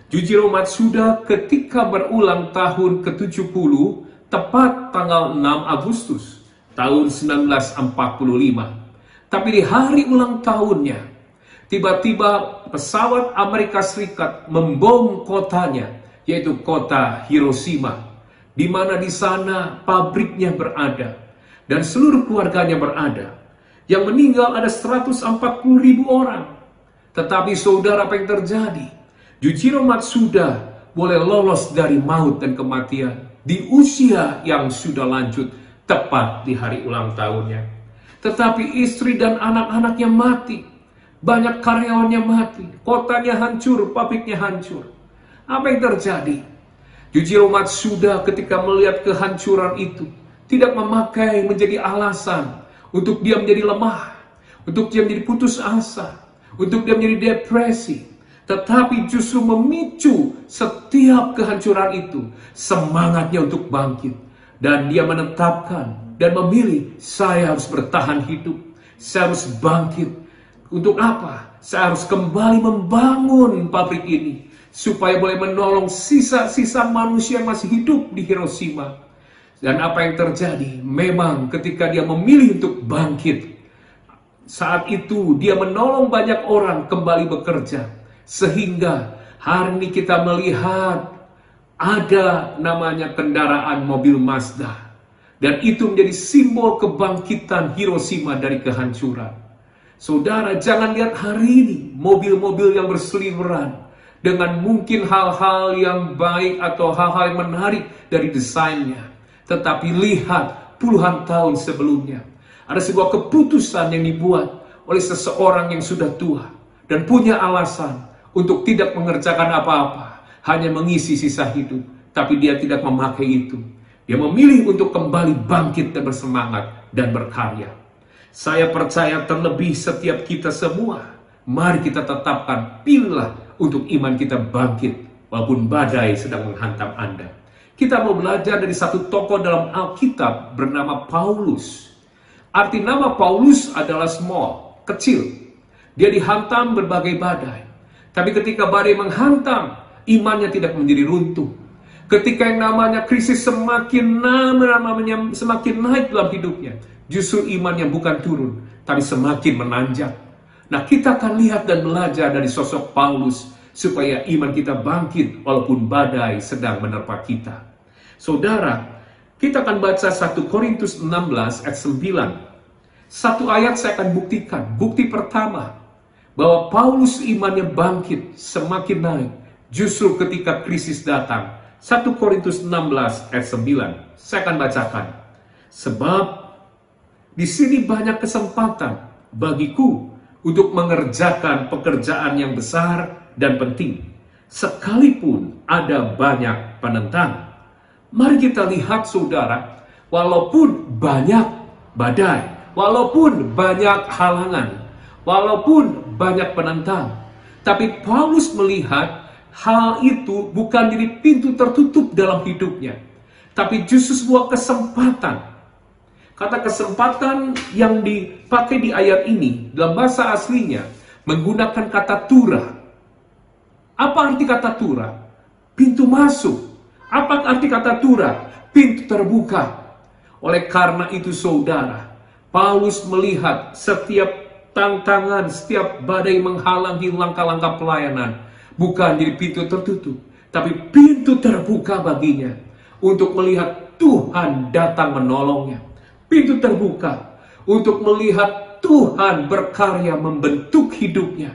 Jujiro Matsuda ketika berulang tahun ke-70, tepat tanggal 6 Agustus tahun 1945. Tapi di hari ulang tahunnya, tiba-tiba pesawat Amerika Serikat membom kotanya, yaitu kota Hiroshima, di mana di sana pabriknya berada dan seluruh keluarganya berada. Yang meninggal ada 140.000 orang. Tetapi saudara, apa yang terjadi? Jujiro Matsuda boleh lolos dari maut dan kematian di usia yang sudah lanjut, tepat di hari ulang tahunnya. Tetapi istri dan anak-anaknya mati. Banyak karyawannya mati, kotanya hancur, pabriknya hancur. Apa yang terjadi? Jujiro Matsuda ketika melihat kehancuran itu, tidak memakai menjadi alasan untuk dia menjadi lemah, untuk dia menjadi putus asa, untuk dia menjadi depresi. Tetapi justru memicu setiap kehancuran itu semangatnya untuk bangkit. Dan dia menetapkan dan memilih, saya harus bertahan hidup, saya harus bangkit. Untuk apa? Saya harus kembali membangun pabrik ini supaya boleh menolong sisa-sisa manusia yang masih hidup di Hiroshima. Dan apa yang terjadi? Memang ketika dia memilih untuk bangkit, saat itu dia menolong banyak orang kembali bekerja. Sehingga hari ini kita melihat ada namanya kendaraan mobil Mazda. Dan itu menjadi simbol kebangkitan Hiroshima dari kehancuran. Saudara, jangan lihat hari ini mobil-mobil yang berseliweran dengan mungkin hal-hal yang baik atau hal-hal yang menarik dari desainnya. Tetapi lihat puluhan tahun sebelumnya, ada sebuah keputusan yang dibuat oleh seseorang yang sudah tua dan punya alasan untuk tidak mengerjakan apa-apa, hanya mengisi sisa hidup. Tapi dia tidak memakai itu. Dia memilih untuk kembali bangkit dan bersemangat dan berkarya. Saya percaya terlebih setiap kita semua, mari kita tetapkan, pilihlah untuk iman kita bangkit walaupun badai sedang menghantam Anda. Kita mau belajar dari satu tokoh dalam Alkitab bernama Paulus. Arti nama Paulus adalah small, kecil. Dia dihantam berbagai badai. Tapi ketika badai menghantam, imannya tidak menjadi runtuh. Ketika yang namanya krisis semakin naik dalam hidupnya, justru imannya bukan turun, tapi semakin menanjak. Nah, kita akan lihat dan belajar dari sosok Paulus, supaya iman kita bangkit walaupun badai sedang menerpa kita. Saudara, kita akan baca 1 Korintus 16 ayat 9. Satu ayat saya akan buktikan. Bukti pertama, bahwa Paulus imannya bangkit, semakin naik, justru ketika krisis datang. 1 Korintus 16 ayat 9. Saya akan bacakan. Sebab di sini banyak kesempatan bagiku untuk mengerjakan pekerjaan yang besar dan penting. Sekalipun ada banyak penentang. Mari kita lihat saudara, walaupun banyak badai, walaupun banyak halangan, walaupun banyak penentang, tapi Paulus melihat hal itu bukan jadi pintu tertutup dalam hidupnya, tapi justru sebuah kesempatan. Kata kesempatan yang dipakai di ayat ini dalam bahasa aslinya menggunakan kata tura. Apa arti kata tura? Pintu masuk. Apa arti kata tura? Pintu terbuka. Oleh karena itu saudara, Paulus melihat setiap tantangan, setiap badai menghalangi langkah-langkah pelayanan bukan jadi pintu tertutup, tapi pintu terbuka baginya untuk melihat Tuhan datang menolongnya. Pintu terbuka untuk melihat Tuhan berkarya membentuk hidupnya.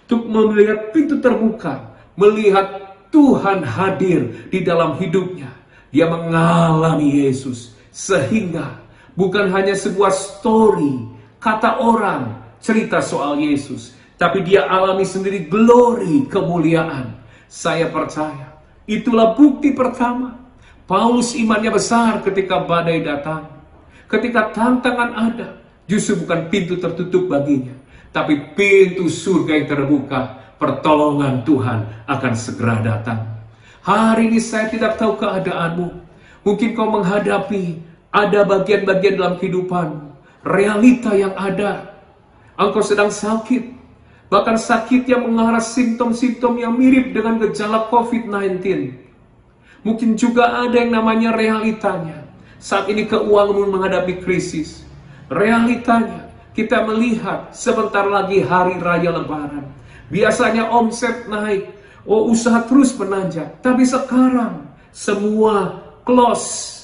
Untuk melihat pintu terbuka, melihat Tuhan hadir di dalam hidupnya. Dia mengalami Yesus. Sehingga bukan hanya sebuah story, kata orang, cerita soal Yesus. Tapi dia alami sendiri glory, kemuliaan. Saya percaya, itulah bukti pertama. Paulus imannya besar ketika badai datang. Ketika tantangan ada, justru bukan pintu tertutup baginya, tapi pintu surga yang terbuka. Pertolongan Tuhan akan segera datang. Hari ini saya tidak tahu keadaanmu. Mungkin kau menghadapi ada bagian-bagian dalam kehidupan, realita yang ada. Engkau sedang sakit, bahkan sakit yang mengarah simptom-simptom yang mirip dengan gejala COVID-19. Mungkin juga ada yang namanya realitanya. Saat ini keuanganmu menghadapi krisis. Realitanya, kita melihat sebentar lagi hari raya Lebaran. Biasanya omset naik, usaha terus menanjak. Tapi sekarang semua close.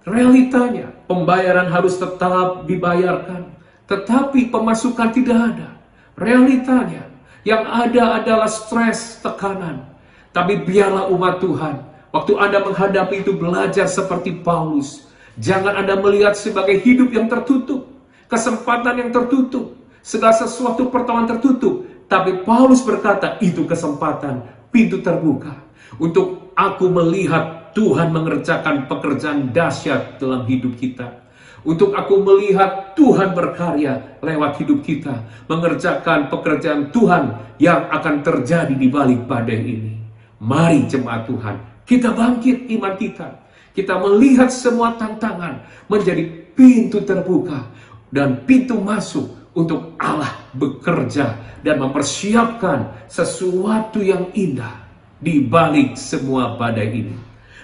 Realitanya, pembayaran harus tetap dibayarkan, tetapi pemasukan tidak ada. Realitanya, yang ada adalah stres, tekanan. Tapi biarlah umat Tuhan, waktu Anda menghadapi itu belajar seperti Paulus. Jangan Anda melihat sebagai hidup yang tertutup, kesempatan yang tertutup, segala sesuatu pertolongan tertutup. Tapi Paulus berkata, itu kesempatan, pintu terbuka. Untuk aku melihat Tuhan mengerjakan pekerjaan dahsyat dalam hidup kita. Untuk aku melihat Tuhan berkarya lewat hidup kita, mengerjakan pekerjaan Tuhan yang akan terjadi di balik badai ini. Mari jemaat Tuhan, kita bangkit iman kita. Kita melihat semua tantangan menjadi pintu terbuka dan pintu masuk untuk Allah bekerja dan mempersiapkan sesuatu yang indah di balik semua badai ini.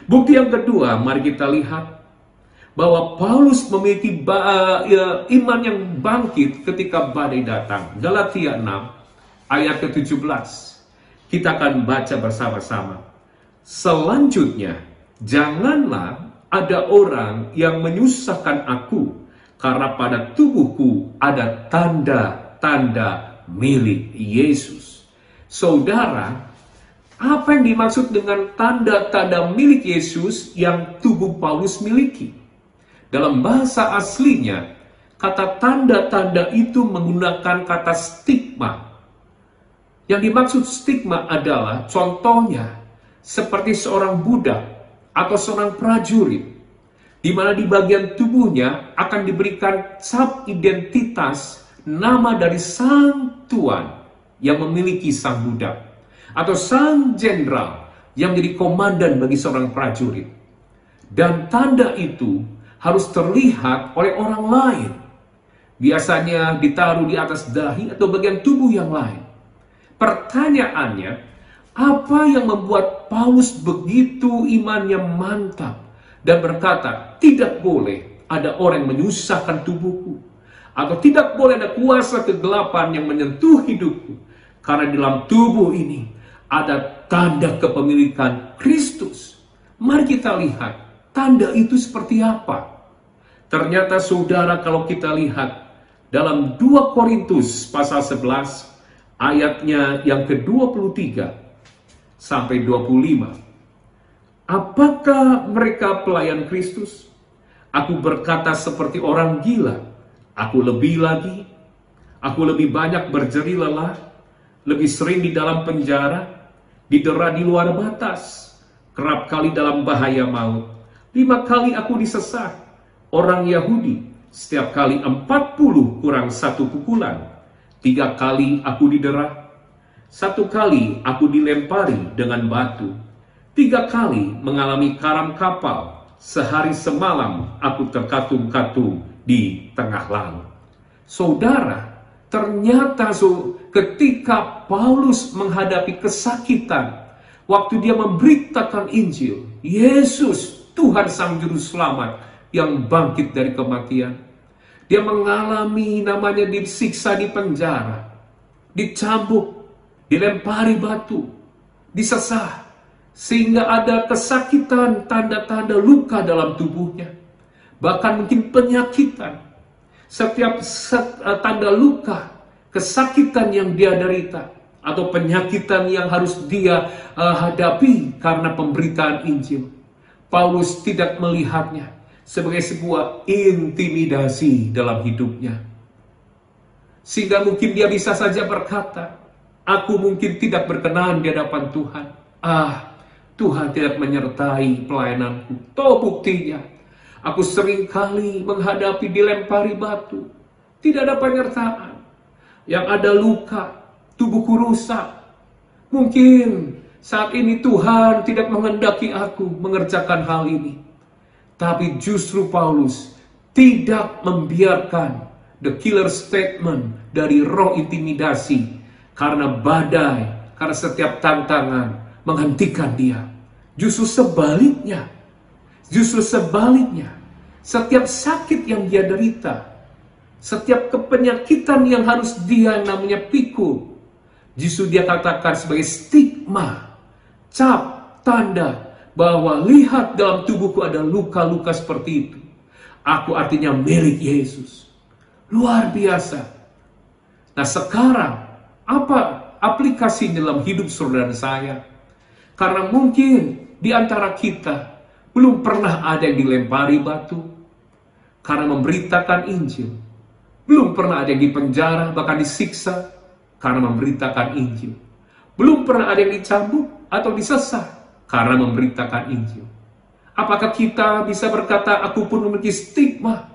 Bukti yang kedua, mari kita lihat bahwa Paulus memiliki iman yang bangkit ketika badai datang. Galatia 6 ayat ke-17. Kita akan baca bersama-sama. Selanjutnya, janganlah ada orang yang menyusahkan aku, karena pada tubuhku ada tanda-tanda milik Yesus. Saudara, apa yang dimaksud dengan tanda-tanda milik Yesus yang tubuh Paulus miliki? Dalam bahasa aslinya, kata tanda-tanda itu menggunakan kata stigma. Yang dimaksud stigma adalah contohnya seperti seorang budak atau seorang prajurit, di mana di bagian tubuhnya akan diberikan cap identitas nama dari sang tuan yang memiliki sang budak, atau sang jenderal yang menjadi komandan bagi seorang prajurit. Dan tanda itu harus terlihat oleh orang lain. Biasanya ditaruh di atas dahi atau bagian tubuh yang lain. Pertanyaannya, apa yang membuat Paulus begitu imannya mantap dan berkata, tidak boleh ada orang yang menyusahkan tubuhku, atau tidak boleh ada kuasa kegelapan yang menyentuh hidupku, karena di dalam tubuh ini ada tanda kepemilikan Kristus. Mari kita lihat tanda itu seperti apa. Ternyata saudara, kalau kita lihat dalam 2 Korintus pasal 11 ayatnya yang ke-23 sampai 25. Apakah mereka pelayan Kristus? Aku berkata seperti orang gila. Aku lebih lagi. Aku lebih banyak berjeri lelah. Lebih sering di dalam penjara. didera di luar batas, kerap kali dalam bahaya maut. 5 kali aku disesat orang Yahudi, setiap kali 40 kurang 1 pukulan. 3 kali aku didera, 1 kali aku dilempari dengan batu, 3 kali mengalami karam kapal, sehari semalam aku terkatung-katung di tengah laut. Saudara, ternyata ketika Paulus menghadapi kesakitan, waktu dia memberitakan Injil, Yesus, Tuhan Sang Juru Selamat yang bangkit dari kematian, dia mengalami namanya disiksa di penjara, dicambuk, dilempari batu, disesah, sehingga ada kesakitan, tanda-tanda luka dalam tubuhnya, bahkan mungkin penyakitan. Setiap tanda luka, kesakitan yang dia derita, atau penyakitan yang harus dia hadapi karena pemberitaan Injil, Paulus tidak melihatnya sebagai sebuah intimidasi dalam hidupnya. Sehingga mungkin dia bisa saja berkata, aku mungkin tidak berkenan di hadapan Tuhan. Tuhan tidak menyertai pelayananku. Toh buktinya, aku sering kali menghadapi dilempari batu, tidak ada penyertaan. Yang ada luka, tubuhku rusak. Mungkin saat ini Tuhan tidak menghendaki aku mengerjakan hal ini. Tapi justru Paulus tidak membiarkan the killer statement dari roh intimidasi, karena badai, karena setiap tantangan menghentikan dia. Justru sebaliknya, setiap sakit yang dia derita, setiap kepenyakitan yang harus dia namanya pikul, justru dia katakan sebagai stigma, cap, tanda bahwa lihat dalam tubuhku ada luka-luka seperti itu. Aku artinya milik Yesus. Luar biasa. Nah sekarang, apa aplikasi dalam hidup saudara dan saya? Karena mungkin di antara kita belum pernah ada yang dilempari batu karena memberitakan Injil. Belum pernah ada yang dipenjara, bahkan disiksa karena memberitakan Injil. Belum pernah ada yang dicambuk atau disesat karena memberitakan Injil. Apakah kita bisa berkata, aku pun memiliki stigma,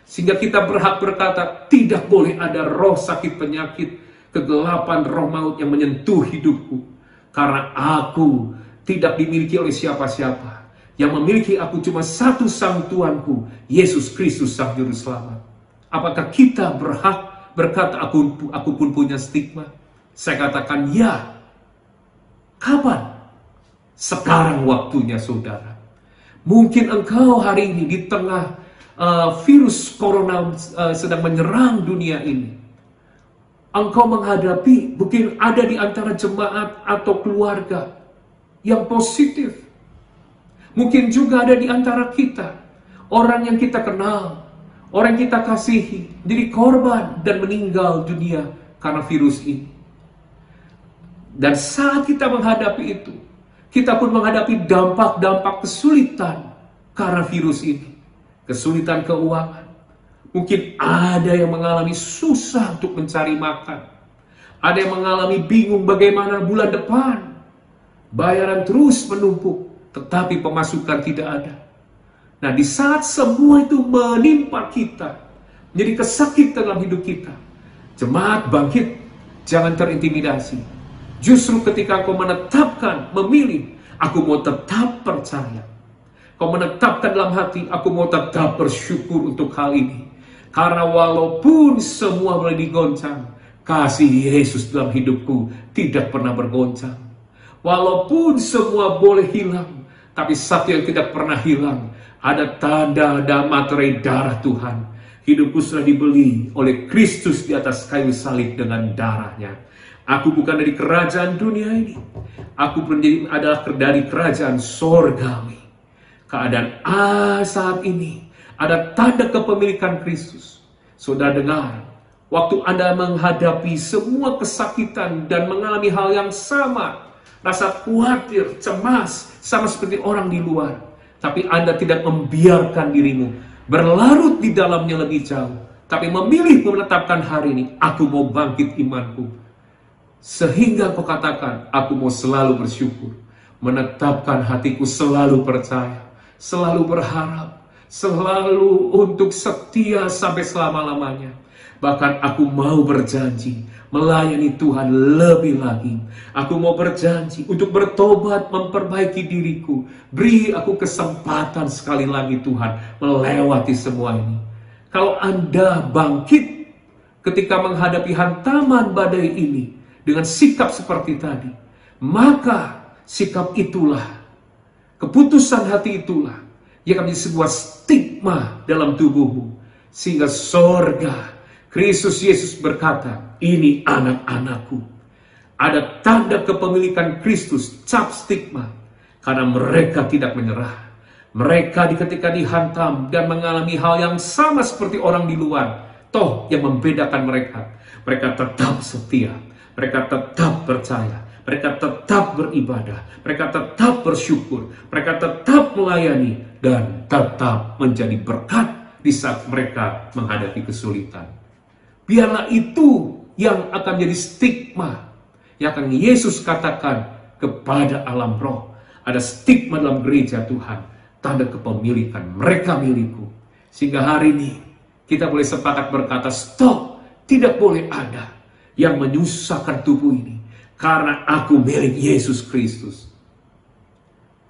sehingga kita berhak berkata, tidak boleh ada roh sakit penyakit, kegelapan roh maut yang menyentuh hidupku, karena aku tidak dimiliki oleh siapa-siapa. Yang memiliki aku cuma satu Sang Tuanku, Yesus Kristus Sang Juru Selamat. Apakah kita berhak berkata, aku pun punya stigma? Saya katakan ya. Kapan? Sekarang waktunya saudara. Mungkin engkau hari ini di tengah virus corona sedang menyerang dunia ini. Engkau menghadapi, mungkin ada di antara jemaat atau keluarga yang positif. Mungkin juga ada di antara kita, orang yang kita kenal, orang yang kita kasihi, jadi korban dan meninggal dunia karena virus ini. Dan saat kita menghadapi itu, kita pun menghadapi dampak-dampak kesulitan karena virus ini. Kesulitan keuangan. Mungkin ada yang mengalami susah untuk mencari makan. Ada yang mengalami bingung bagaimana bulan depan. Bayaran terus menumpuk, tetapi pemasukan tidak ada. Nah, di saat semua itu menimpa kita, menjadi kesakitan dalam hidup kita, jemaat bangkit, jangan terintimidasi. Justru ketika kau menetapkan, memilih, aku mau tetap percaya. Kau menetapkan dalam hati, aku mau tetap bersyukur untuk hal ini. Karena walaupun semua boleh digoncang, kasih Yesus dalam hidupku tidak pernah bergoncang. Walaupun semua boleh hilang, tapi satu yang tidak pernah hilang, ada tanda dan materai darah Tuhan. Hidupku sudah dibeli oleh Kristus di atas kayu salib dengan darahnya. Aku bukan dari kerajaan dunia ini. Aku adalah dari kerajaan sorgawi. Keadaan saat ini ada tanda kepemilikan Kristus. Saudara dengar, waktu Anda menghadapi semua kesakitan dan mengalami hal yang sama, rasa khawatir, cemas, sama seperti orang di luar, tapi Anda tidak membiarkan dirimu berlarut di dalamnya lebih jauh, tapi memilih menetapkan hari ini, aku mau bangkit imanku. Sehingga kau katakan, aku mau selalu bersyukur, menetapkan hatiku selalu percaya, selalu berharap, selalu untuk setia sampai selama-lamanya. Bahkan aku mau berjanji melayani Tuhan lebih lagi. Aku mau berjanji untuk bertobat, memperbaiki diriku. Beri aku kesempatan sekali lagi Tuhan melewati semua ini. Kalau Anda bangkit ketika menghadapi hantaman badai ini dengan sikap seperti tadi, maka sikap itulah, keputusan hati itulah yang menjadi sebuah stigma dalam tubuhmu. Sehingga sorga, Kristus Yesus berkata, ini anak-anakku. Ada tanda kepemilikan Kristus, cap stigma, karena mereka tidak menyerah. Mereka ketika dihantam dan mengalami hal yang sama seperti orang di luar, toh yang membedakan mereka tetap setia, mereka tetap percaya, mereka tetap beribadah, mereka tetap bersyukur, mereka tetap melayani, dan tetap menjadi berkat di saat mereka menghadapi kesulitan. Biarlah itu yang akan menjadi stigma yang akan Yesus katakan kepada alam roh. Ada stigma dalam gereja Tuhan, tanda kepemilikan, mereka milikku. Sehingga hari ini kita boleh sepakat berkata, stop, tidak boleh ada yang menyusahkan tubuh ini, karena aku milik Yesus Kristus.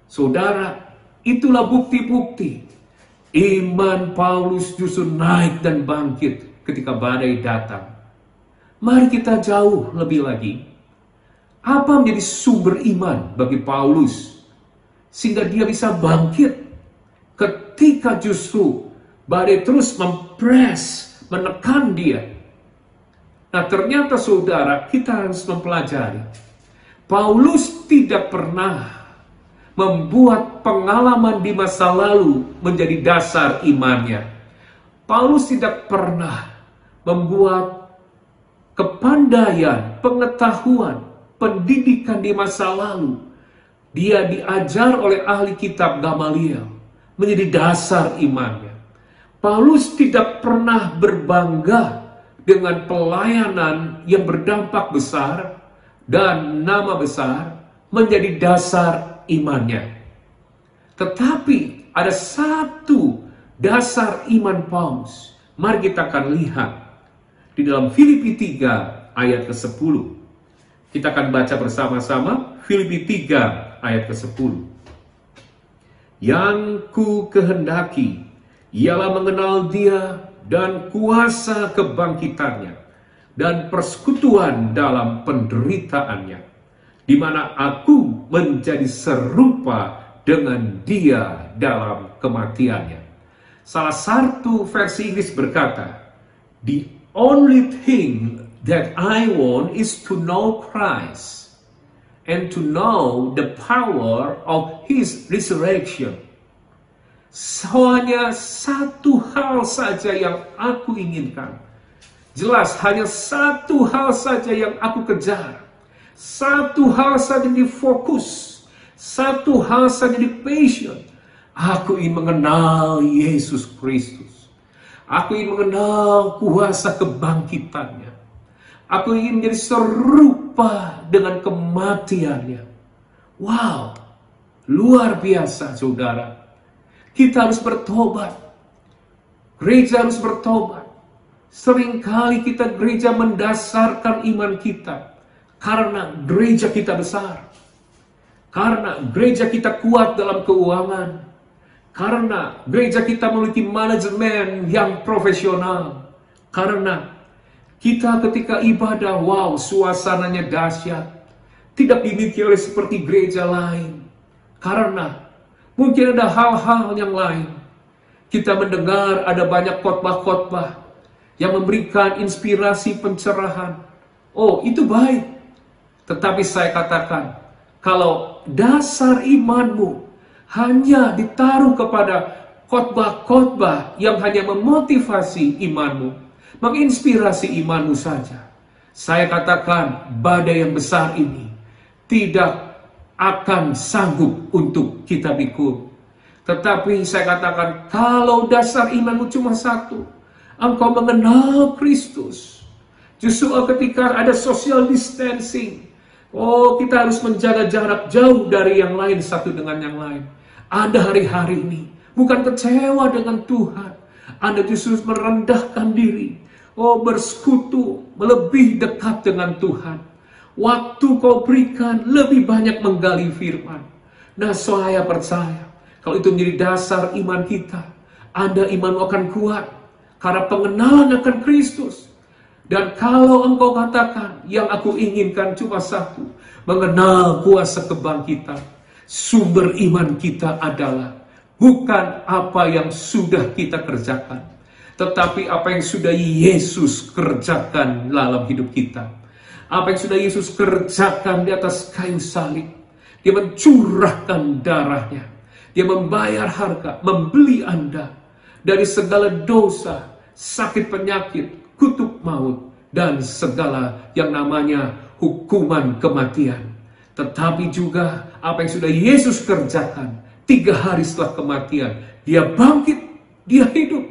Saudara, itulah bukti-bukti iman Paulus justru naik dan bangkit ketika badai datang. Mari kita jauh lebih lagi. Apa menjadi sumber iman bagi Paulus sehingga dia bisa bangkit ketika justru badai terus menekan dia? Nah, ternyata saudara, kita harus mempelajari. Paulus tidak pernah membuat pengalaman di masa lalu menjadi dasar imannya. Paulus tidak pernah membuat kepandaian, pengetahuan, pendidikan di masa lalu. Dia diajar oleh ahli kitab Gamaliel menjadi dasar imannya. Paulus tidak pernah berbangga dengan pelayanan yang berdampak besar dan nama besar menjadi dasar imannya. Tetapi ada satu dasar iman Paulus. Mari kita akan lihat di dalam Filipi 3 ayat ke-10. Kita akan baca bersama-sama Filipi 3 ayat ke-10. Yang ku kehendaki ialah mengenal Dia dan kuasa kebangkitannya dan persekutuan dalam penderitaannya, di mana aku menjadi serupa dengan Dia dalam kematiannya. Salah satu versi Inggris berkata, the only thing that I want is to know Christ and to know the power of His resurrection. Hanya satu hal saja yang aku inginkan. Jelas, hanya satu hal saja yang aku kejar. Satu hal saja di fokus. Satu hal saja di passion. Aku ingin mengenal Yesus Kristus. Aku ingin mengenal kuasa kebangkitannya. Aku ingin menjadi serupa dengan kematiannya. Wow, luar biasa saudara. Kita harus bertobat. Gereja harus bertobat. Seringkali kita gereja mendasarkan iman kita karena gereja kita besar. Karena gereja kita kuat dalam keuangan. Karena gereja kita memiliki manajemen yang profesional. Karena kita ketika ibadah, wow, suasananya dahsyat. Tidak dimiliki oleh seperti gereja lain. Karena mungkin ada hal-hal yang lain. Kita mendengar ada banyak khotbah-khotbah yang memberikan inspirasi pencerahan. Oh, itu baik. Tetapi saya katakan, kalau dasar imanmu hanya ditaruh kepada khotbah-khotbah yang hanya memotivasi imanmu, menginspirasi imanmu saja, saya katakan badai yang besar ini tidak akan sanggup untuk kita pikul. Tetapi saya katakan, kalau dasar imanmu cuma satu, engkau mengenal Kristus, Justru ketika ada social distancing, kita harus menjaga jarak jauh dari yang lain satu dengan yang lain. Anda hari-hari ini bukan kecewa dengan Tuhan, Anda justru merendahkan diri, bersekutu, lebih dekat dengan Tuhan. Waktu kau berikan lebih banyak menggali firman. Nah, saya percaya kalau itu menjadi dasar iman kita, Anda iman akan kuat karena pengenalan akan Kristus. Dan kalau engkau katakan, yang aku inginkan cuma satu, mengenal kuasa kebangkitan, sumber iman kita adalah bukan apa yang sudah kita kerjakan, tetapi apa yang sudah Yesus kerjakan dalam hidup kita. Apa yang sudah Yesus kerjakan di atas kayu salib. Dia mencurahkan darahnya. Dia membayar harga, membeli Anda dari segala dosa, sakit penyakit, kutuk maut, dan segala yang namanya hukuman kematian. Tetapi juga apa yang sudah Yesus kerjakan 3 hari setelah kematian, dia bangkit, dia hidup.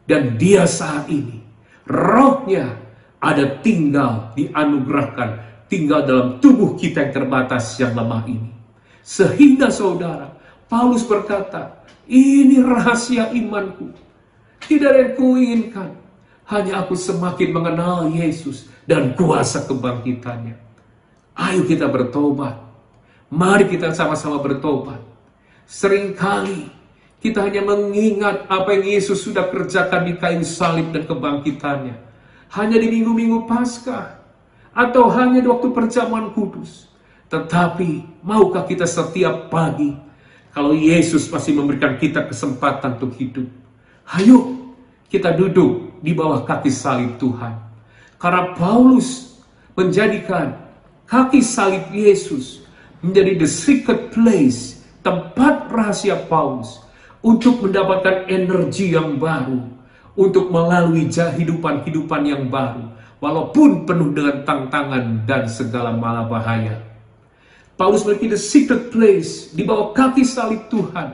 Dan dia saat ini, rohnya ada tinggal, dianugerahkan, tinggal dalam tubuh kita yang terbatas, yang lemah ini. Sehingga saudara, Paulus berkata, ini rahasia imanku. Tidak ada yang kuinginkan, hanya aku semakin mengenal Yesus dan kuasa kebangkitannya. Ayo kita bertobat. Mari kita sama-sama bertobat. Seringkali kita hanya mengingat apa yang Yesus sudah kerjakan di kayu salib dan kebangkitannya. Hanya di minggu-minggu Paskah, atau hanya di waktu perjamuan kudus. Tetapi maukah kita setiap pagi, kalau Yesus masih memberikan kita kesempatan untuk hidup, ayo kita duduk di bawah kaki salib Tuhan. Karena Paulus menjadikan kaki salib Yesus menjadi the secret place, tempat rahasia Paulus untuk mendapatkan energi yang baru, untuk melalui kehidupan yang baru, walaupun penuh dengan tantangan dan segala malapahaya. Paulus memiliki the secret place di bawah kaki salib Tuhan,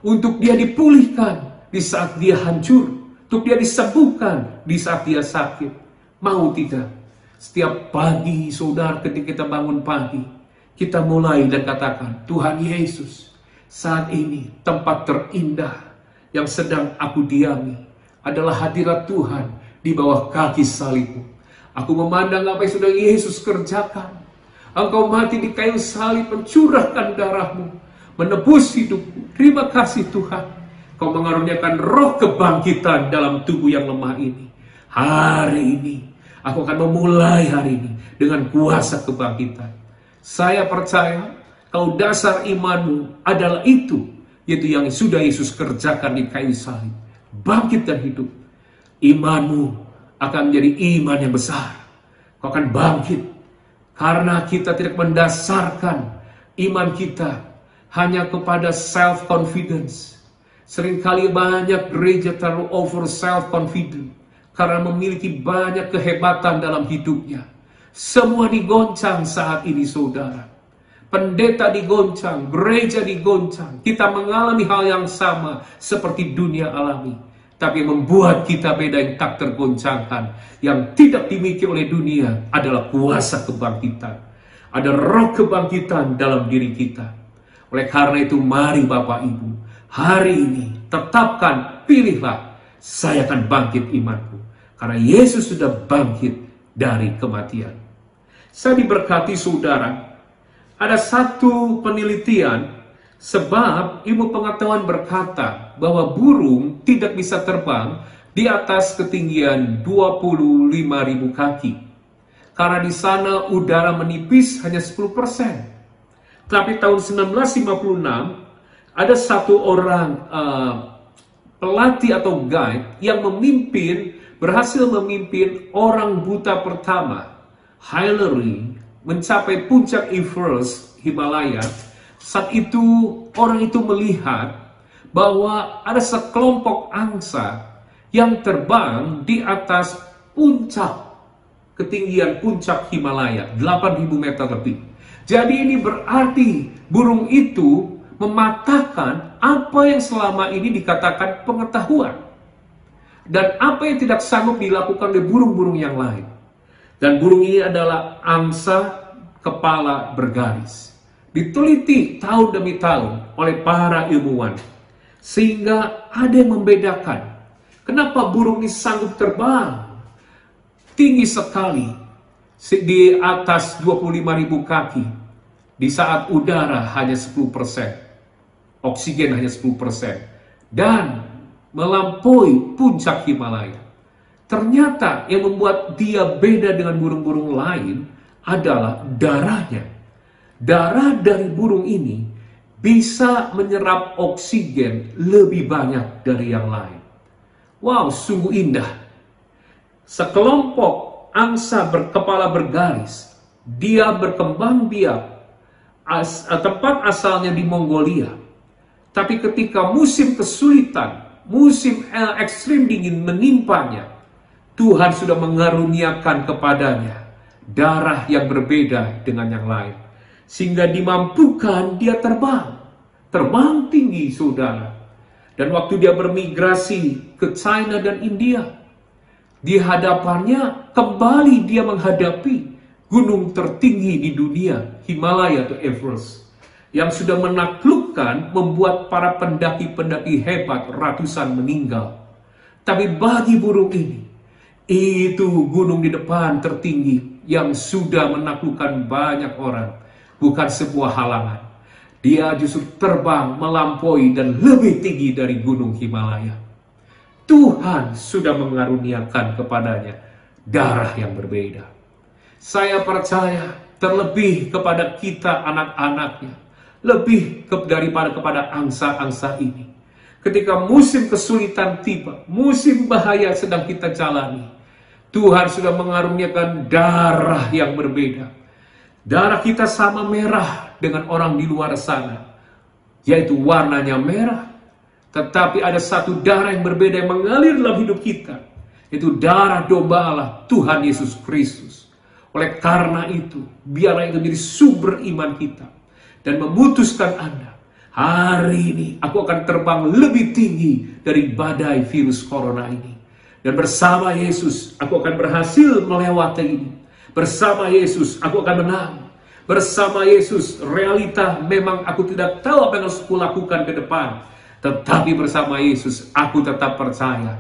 untuk dia dipulihkan di saat dia hancur, untuk dia disembuhkan di saat dia sakit. Mau tidak? Setiap pagi, saudara, ketika kita bangun pagi, kita mulai dan katakan, Tuhan Yesus, saat ini tempat terindah yang sedang aku diami adalah hadirat Tuhan di bawah kaki salib-Mu. Aku memandang apa yang sudah Yesus kerjakan. Engkau mati di kayu salib, mencurahkan darah-Mu, menebus hidupku. Terima kasih Tuhan. Kau mengaruniakan roh kebangkitan dalam tubuh yang lemah ini. Hari ini, aku akan memulai hari ini dengan kuasa kebangkitan. Saya percaya kalau dasar imanmu adalah itu, yaitu yang sudah Yesus kerjakan di kayu salib, bangkit dan hidup. Imanmu akan menjadi iman yang besar. Kau akan bangkit karena kita tidak mendasarkan iman kita hanya kepada self-confidence. Seringkali banyak gereja terlalu over self-confident karena memiliki banyak kehebatan dalam hidupnya. Semua digoncang saat ini saudara. Pendeta digoncang, gereja digoncang. Kita mengalami hal yang sama seperti dunia alami. Tapi membuat kita beda yang tak tergoncangkan, yang tidak dimiliki oleh dunia adalah kuasa kebangkitan. Ada roh kebangkitan dalam diri kita. Oleh karena itu mari Bapak Ibu, hari ini tetapkan, pilihlah, saya akan bangkit imanku. Karena Yesus sudah bangkit dari kematian. Saya diberkati saudara, ada satu penelitian. Sebab ilmu pengetahuan berkata bahwa burung tidak bisa terbang di atas ketinggian 25.000 kaki. Karena di sana udara menipis hanya 10%. Tapi tahun 1956 ada satu orang pelatih atau guide yang berhasil memimpin orang buta pertama, Hillary, mencapai puncak Everest, Himalaya. Saat itu orang itu melihat bahwa ada sekelompok angsa yang terbang di atas ketinggian puncak Himalaya, 8.000 meter lebih. Jadi ini berarti burung itu mematahkan apa yang selama ini dikatakan pengetahuan. Dan apa yang tidak sanggup dilakukan oleh burung-burung yang lain. Dan burung ini adalah angsa kepala bergaris. Diteliti tahun demi tahun oleh para ilmuwan. Sehingga ada yang membedakan. Kenapa burung ini sanggup terbang tinggi sekali di atas 25.000 kaki. Di saat udara hanya 10%. Oksigen hanya 10%. Dan melampaui puncak Himalaya. Ternyata yang membuat dia beda dengan burung-burung lain adalah darahnya. Darah dari burung ini bisa menyerap oksigen lebih banyak dari yang lain. Wow, sungguh indah. Sekelompok angsa berkepala bergaris, dia berkembang biak. Tempat asalnya di Mongolia. Tapi ketika musim kesulitan, musim ekstrim dingin menimpanya, Tuhan sudah mengaruniakan kepadanya darah yang berbeda dengan yang lain. Sehingga dimampukan dia terbang. Terbang tinggi, saudara. Dan waktu dia bermigrasi ke China dan India, di hadapannya kembali dia menghadapi gunung tertinggi di dunia, Himalaya atau Everest. Yang sudah menaklukkan, membuat para pendaki-pendaki hebat ratusan meninggal. Tapi bagi burung ini, itu gunung di depan tertinggi yang sudah menaklukkan banyak orang. Bukan sebuah halangan. Dia justru terbang melampaui dan lebih tinggi dari gunung Himalaya. Tuhan sudah mengaruniakan kepadanya darah yang berbeda. Saya percaya terlebih kepada kita anak-anaknya. Lebih daripada kepada angsa-angsa ini. Ketika musim kesulitan tiba, musim bahaya sedang kita jalani, Tuhan sudah mengaruniakan darah yang berbeda. Darah kita sama merah dengan orang di luar sana, yaitu warnanya merah. Tetapi ada satu darah yang berbeda yang mengalir dalam hidup kita, yaitu darah domba Allah, Tuhan Yesus Kristus. Oleh karena itu, biarlah itu menjadi sumber iman kita. Dan memutuskan Anda, hari ini aku akan terbang lebih tinggi dari badai virus corona ini. Dan bersama Yesus, aku akan berhasil melewati ini. Bersama Yesus, aku akan menang. Bersama Yesus, realita memang aku tidak tahu apa yang harus kulakukan ke depan. Tetapi bersama Yesus, aku tetap percaya.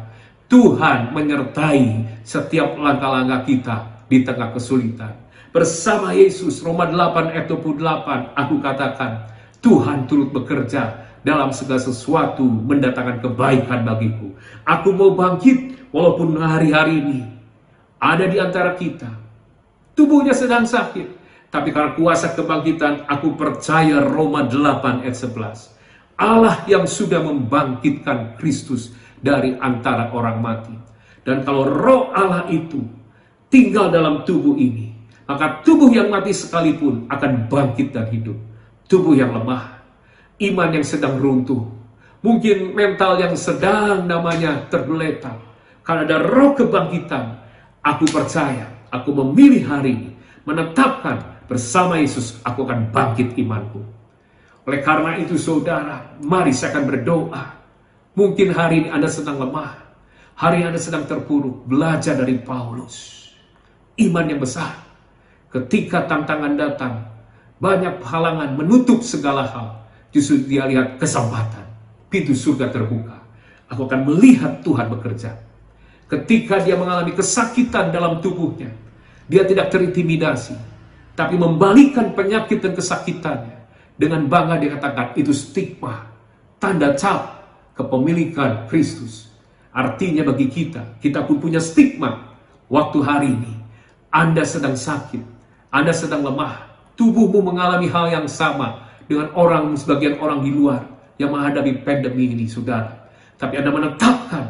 Tuhan menyertai setiap langkah-langkah kita di tengah kesulitan. Bersama Yesus, Roma 8 ayat 28, aku katakan, Tuhan turut bekerja dalam segala sesuatu mendatangkan kebaikan bagiku. Aku mau bangkit walaupun hari-hari ini ada di antara kita. Tubuhnya sedang sakit. Tapi karena kuasa kebangkitan, aku percaya Roma 8 ayat 11. Allah yang sudah membangkitkan Kristus dari antara orang mati. Dan kalau roh Allah itu tinggal dalam tubuh ini, maka tubuh yang mati sekalipun akan bangkit dan hidup. Tubuh yang lemah, iman yang sedang runtuh, mungkin mental yang sedang namanya tergeletak. Karena ada roh kebangkitan, aku percaya, aku memilih hari ini, menetapkan bersama Yesus, aku akan bangkit imanku. Oleh karena itu saudara, mari saya akan berdoa. Mungkin hari ini Anda sedang lemah, hari ini Anda sedang terpuruk. Belajar dari Paulus. Iman yang besar. Ketika tantangan datang, banyak halangan menutup segala hal. Justru dia lihat kesempatan. Pintu surga terbuka. Aku akan melihat Tuhan bekerja. Ketika dia mengalami kesakitan dalam tubuhnya, dia tidak terintimidasi, tapi membalikan penyakit dan kesakitannya. Dengan bangga dia katakan, itu stigma, tanda cap kepemilikan Kristus. Artinya bagi kita, kita pun punya stigma. Waktu hari ini, Anda sedang sakit, Anda sedang lemah, tubuhmu mengalami hal yang sama dengan sebagian orang di luar yang menghadapi pandemi ini, saudara. Tapi Anda menetapkan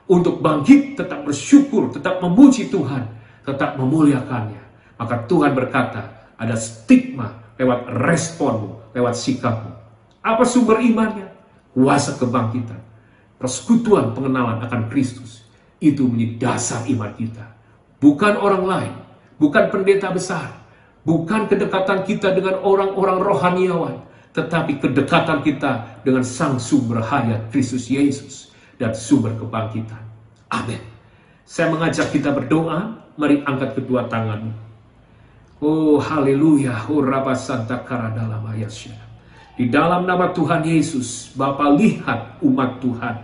untuk bangkit, tetap bersyukur, tetap memuji Tuhan, tetap memuliakannya. Maka Tuhan berkata, ada stigma lewat responmu, lewat sikapmu. Apa sumber imannya? Kuasa kebangkitan, persekutuan pengenalan akan Kristus. Itu menjadi dasar iman kita. Bukan orang lain, bukan pendeta besar, bukan kedekatan kita dengan orang-orang rohaniawan, tetapi kedekatan kita dengan Sang Sumber Hayat Kristus Yesus dan sumber kebangkitan. Amin. Saya mengajak kita berdoa. Mari angkat kedua tanganmu. Oh haleluya. Oh Rabba Santa Karadalama Yasya. Di dalam nama Tuhan Yesus, Bapa lihat umat Tuhan.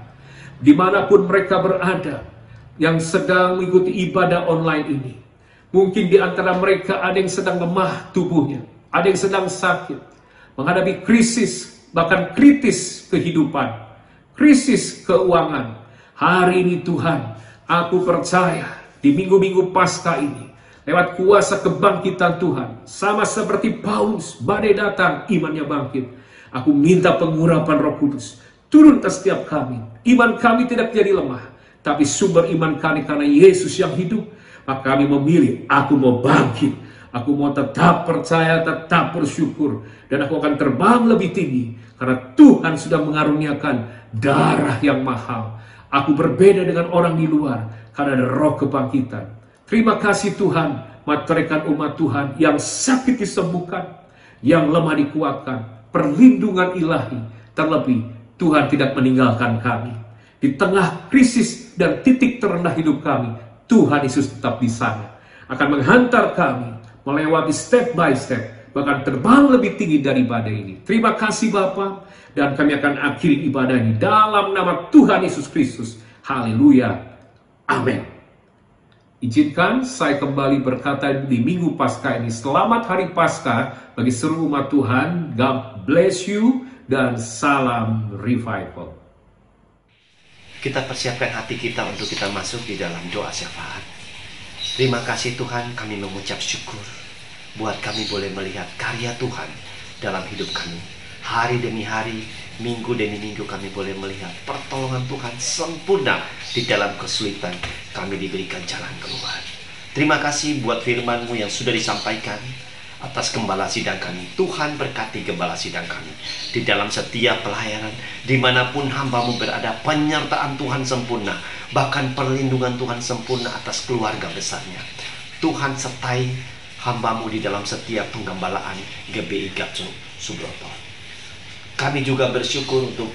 Dimanapun mereka berada, yang sedang mengikuti ibadah online ini. Mungkin di antara mereka ada yang sedang lemah tubuhnya. Ada yang sedang sakit. Menghadapi krisis, bahkan kritis kehidupan. Krisis keuangan. Hari ini Tuhan, aku percaya di minggu-minggu Paskah ini, lewat kuasa kebangkitan Tuhan, sama seperti Paulus, badai datang, imannya bangkit. Aku minta pengurapan Roh Kudus turun ke setiap kami. Iman kami tidak jadi lemah, tapi sumber iman kami karena Yesus yang hidup. Maka kami memilih, aku mau bangkit. Aku mau tetap percaya, tetap bersyukur. Dan aku akan terbang lebih tinggi. Karena Tuhan sudah mengaruniakan darah yang mahal. Aku berbeda dengan orang di luar karena ada roh kebangkitan. Terima kasih Tuhan, materaikan umat Tuhan yang sakit disembuhkan, yang lemah dikuatkan. Perlindungan ilahi. Terlebih Tuhan tidak meninggalkan kami. Di tengah krisis dan titik terendah hidup kami, Tuhan Yesus tetap di sana. Akan menghantar kami melewati step by step, bahkan terbang lebih tinggi dari badai ini. Terima kasih Bapa, dan kami akan akhiri ibadah ini dalam nama Tuhan Yesus Kristus. Haleluya. Amin. Izinkan saya kembali berkata di minggu Paskah ini, selamat hari Paskah bagi seluruh umat Tuhan. God bless you dan salam revival. Kita persiapkan hati kita untuk kita masuk di dalam doa syafaat. Terima kasih Tuhan, kami mengucap syukur buat kami boleh melihat karya Tuhan dalam hidup kami. Hari demi hari, minggu demi minggu kami boleh melihat pertolongan Tuhan sempurna di dalam kesulitan. Kami diberikan jalan keluar. Terima kasih buat firman-Mu yang sudah disampaikan atas gembala sidang kami. Tuhan berkati gembala sidang kami di dalam setiap pelayanan, dimanapun hamba-Mu berada, penyertaan Tuhan sempurna, bahkan perlindungan Tuhan sempurna atas keluarga besarnya. Tuhan sertai hamba-Mu di dalam setiap penggembalaan GBI Gatsu Subroto. Kami juga bersyukur untuk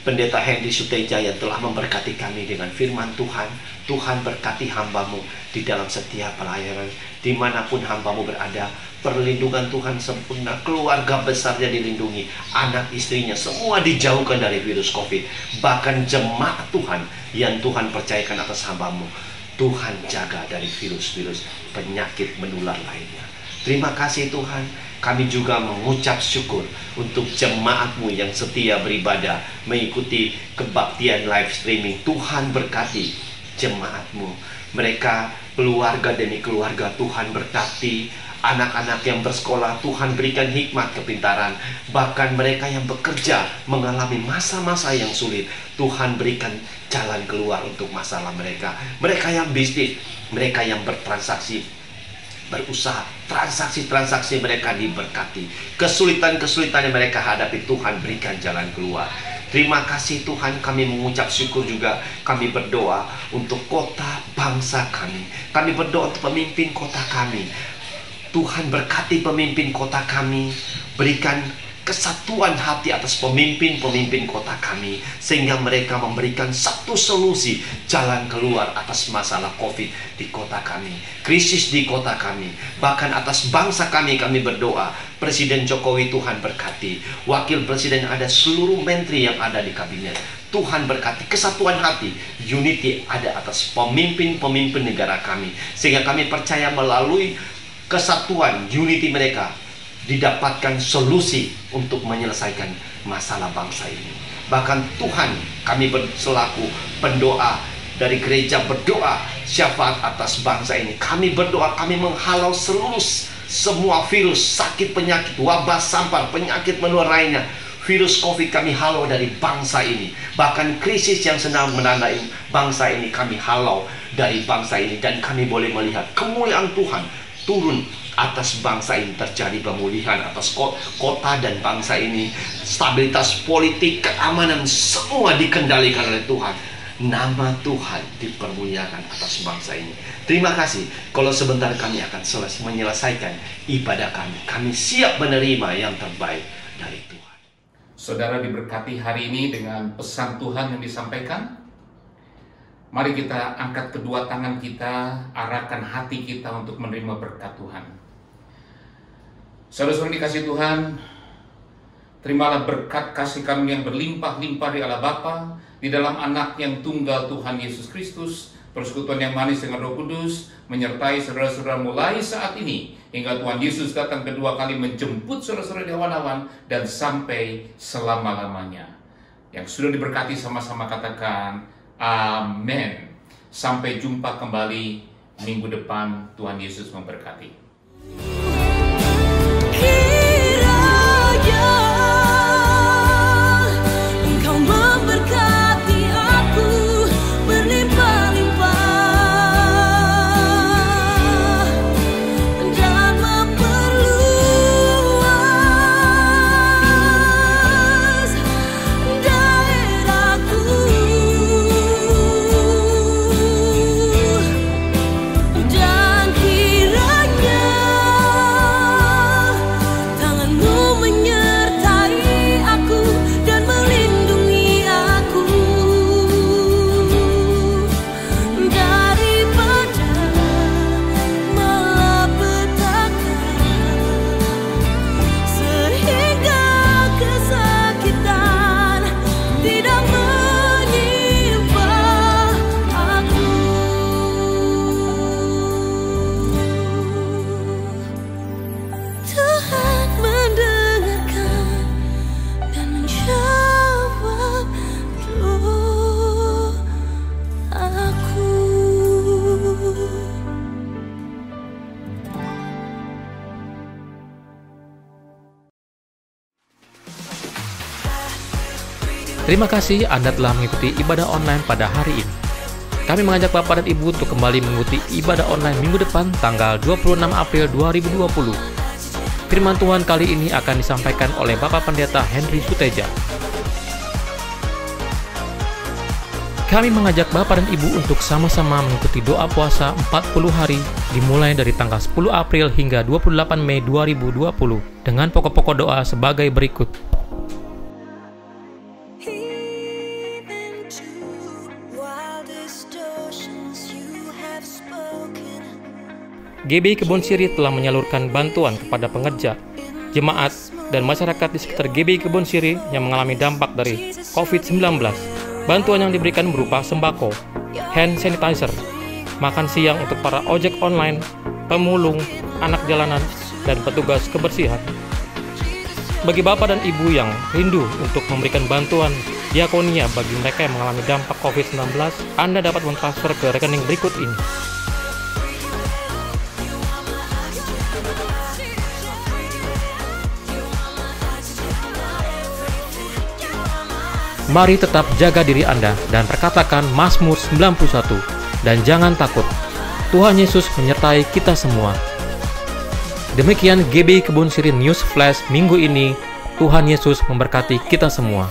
Pendeta Hendy Suteja yang telah memberkati kami dengan firman Tuhan. Tuhan berkati hamba-Mu di dalam setiap pelayanan, dimanapun hamba-Mu berada. Perlindungan Tuhan sempurna, keluarga besarnya dilindungi, anak istrinya semua dijauhkan dari virus COVID. Bahkan jemaat Tuhan yang Tuhan percayakan atas hamba-Mu, Tuhan jaga dari virus-virus penyakit menular lainnya. Terima kasih Tuhan. Kami juga mengucap syukur untuk jemaat-Mu yang setia beribadah, mengikuti kebaktian live streaming. Tuhan berkati jemaat-Mu. Mereka keluarga demi keluarga, Tuhan berkati. Anak-anak yang bersekolah, Tuhan berikan hikmat kepintaran. Bahkan mereka yang bekerja mengalami masa-masa yang sulit, Tuhan berikan jalan keluar untuk masalah mereka. Mereka yang bisnis, mereka yang bertransaksi, berusaha, transaksi-transaksi mereka diberkati. Kesulitan-kesulitan yang mereka hadapi, Tuhan berikan jalan keluar. Terima kasih Tuhan, kami mengucap syukur juga. Kami berdoa untuk kota bangsa kami. Kami berdoa untuk pemimpin kota kami. Tuhan berkati pemimpin kota kami. Berikan kesatuan hati atas pemimpin-pemimpin kota kami, sehingga mereka memberikan satu solusi jalan keluar atas masalah COVID di kota kami, krisis di kota kami, bahkan atas bangsa kami berdoa. Presiden Jokowi Tuhan berkati, Wakil Presiden ada, seluruh menteri yang ada di kabinet, Tuhan berkati. Kesatuan hati, unity ada atas pemimpin-pemimpin negara kami, sehingga kami percaya melalui kesatuan unity mereka didapatkan solusi untuk menyelesaikan masalah bangsa ini. Bahkan Tuhan, kami selaku pendoa dari gereja berdoa syafaat atas bangsa ini. Kami berdoa, kami menghalau semua virus, sakit, penyakit, wabah, sampar, penyakit menular lainnya. Virus COVID kami halau dari bangsa ini. Bahkan krisis yang sedang menandai bangsa ini, kami halau dari bangsa ini. Dan kami boleh melihat kemuliaan Tuhan turun atas bangsa ini, terjadi pemulihan atas kota dan bangsa ini. Stabilitas politik, keamanan, semua dikendalikan oleh Tuhan. Nama Tuhan dipermuliakan atas bangsa ini. Terima kasih. Kalau sebentar kami akan menyelesaikan ibadah kami. Kami siap menerima yang terbaik dari Tuhan. Saudara diberkati hari ini dengan pesan Tuhan yang disampaikan. Mari kita angkat kedua tangan kita, arahkan hati kita untuk menerima berkat Tuhan. Saudara-saudara dikasih Tuhan, terimalah berkat kasih karunia yang berlimpah-limpah di Allah Bapa, di dalam Anak yang tunggal Tuhan Yesus Kristus, persekutuan yang manis dengan Roh Kudus, menyertai saudara-saudara mulai saat ini, hingga Tuhan Yesus datang kedua kali menjemput saudara-saudara di awan-awan, dan sampai selama-lamanya. Yang sudah diberkati sama-sama katakan, amin. Sampai jumpa kembali minggu depan. Tuhan Yesus memberkati. Kiranya Engkau memberkati aku berlimpah-limpah dan memperluas daerahku. Dan kiranya tanganmu menyertai aku dan melindungi aku daripada malapetaka, sehingga kesakitan tidak menimpa aku. Tuhan mendengarkan dan menjawab doaku. Terima kasih Anda telah mengikuti ibadah online pada hari ini. Kami mengajak Bapak dan Ibu untuk kembali mengikuti ibadah online minggu depan tanggal 26 April 2020. Firman Tuhan kali ini akan disampaikan oleh Bapak Pendeta Henry Suteja. Kami mengajak Bapak dan Ibu untuk sama-sama mengikuti doa puasa 40 hari dimulai dari tanggal 10 April hingga 28 Mei 2020 dengan pokok-pokok doa sebagai berikut. Even to wildest oceans you have spoken. GBI Kebon Siri telah menyalurkan bantuan kepada pengerja, jemaat, dan masyarakat di sekitar GBI Kebon Siri yang mengalami dampak dari COVID-19. Bantuan yang diberikan berupa sembako, hand sanitizer, makan siang untuk para ojek online, pemulung, anak jalanan, dan petugas kebersihan. Bagi Bapak dan Ibu yang rindu untuk memberikan bantuan diakonia bagi mereka yang mengalami dampak COVID-19, Anda dapat mentransfer ke rekening berikut ini. Mari tetap jaga diri Anda dan perkatakan Mazmur 91 dan jangan takut. Tuhan Yesus menyertai kita semua. Demikian GBI Kebon Siri News Flash minggu ini. Tuhan Yesus memberkati kita semua.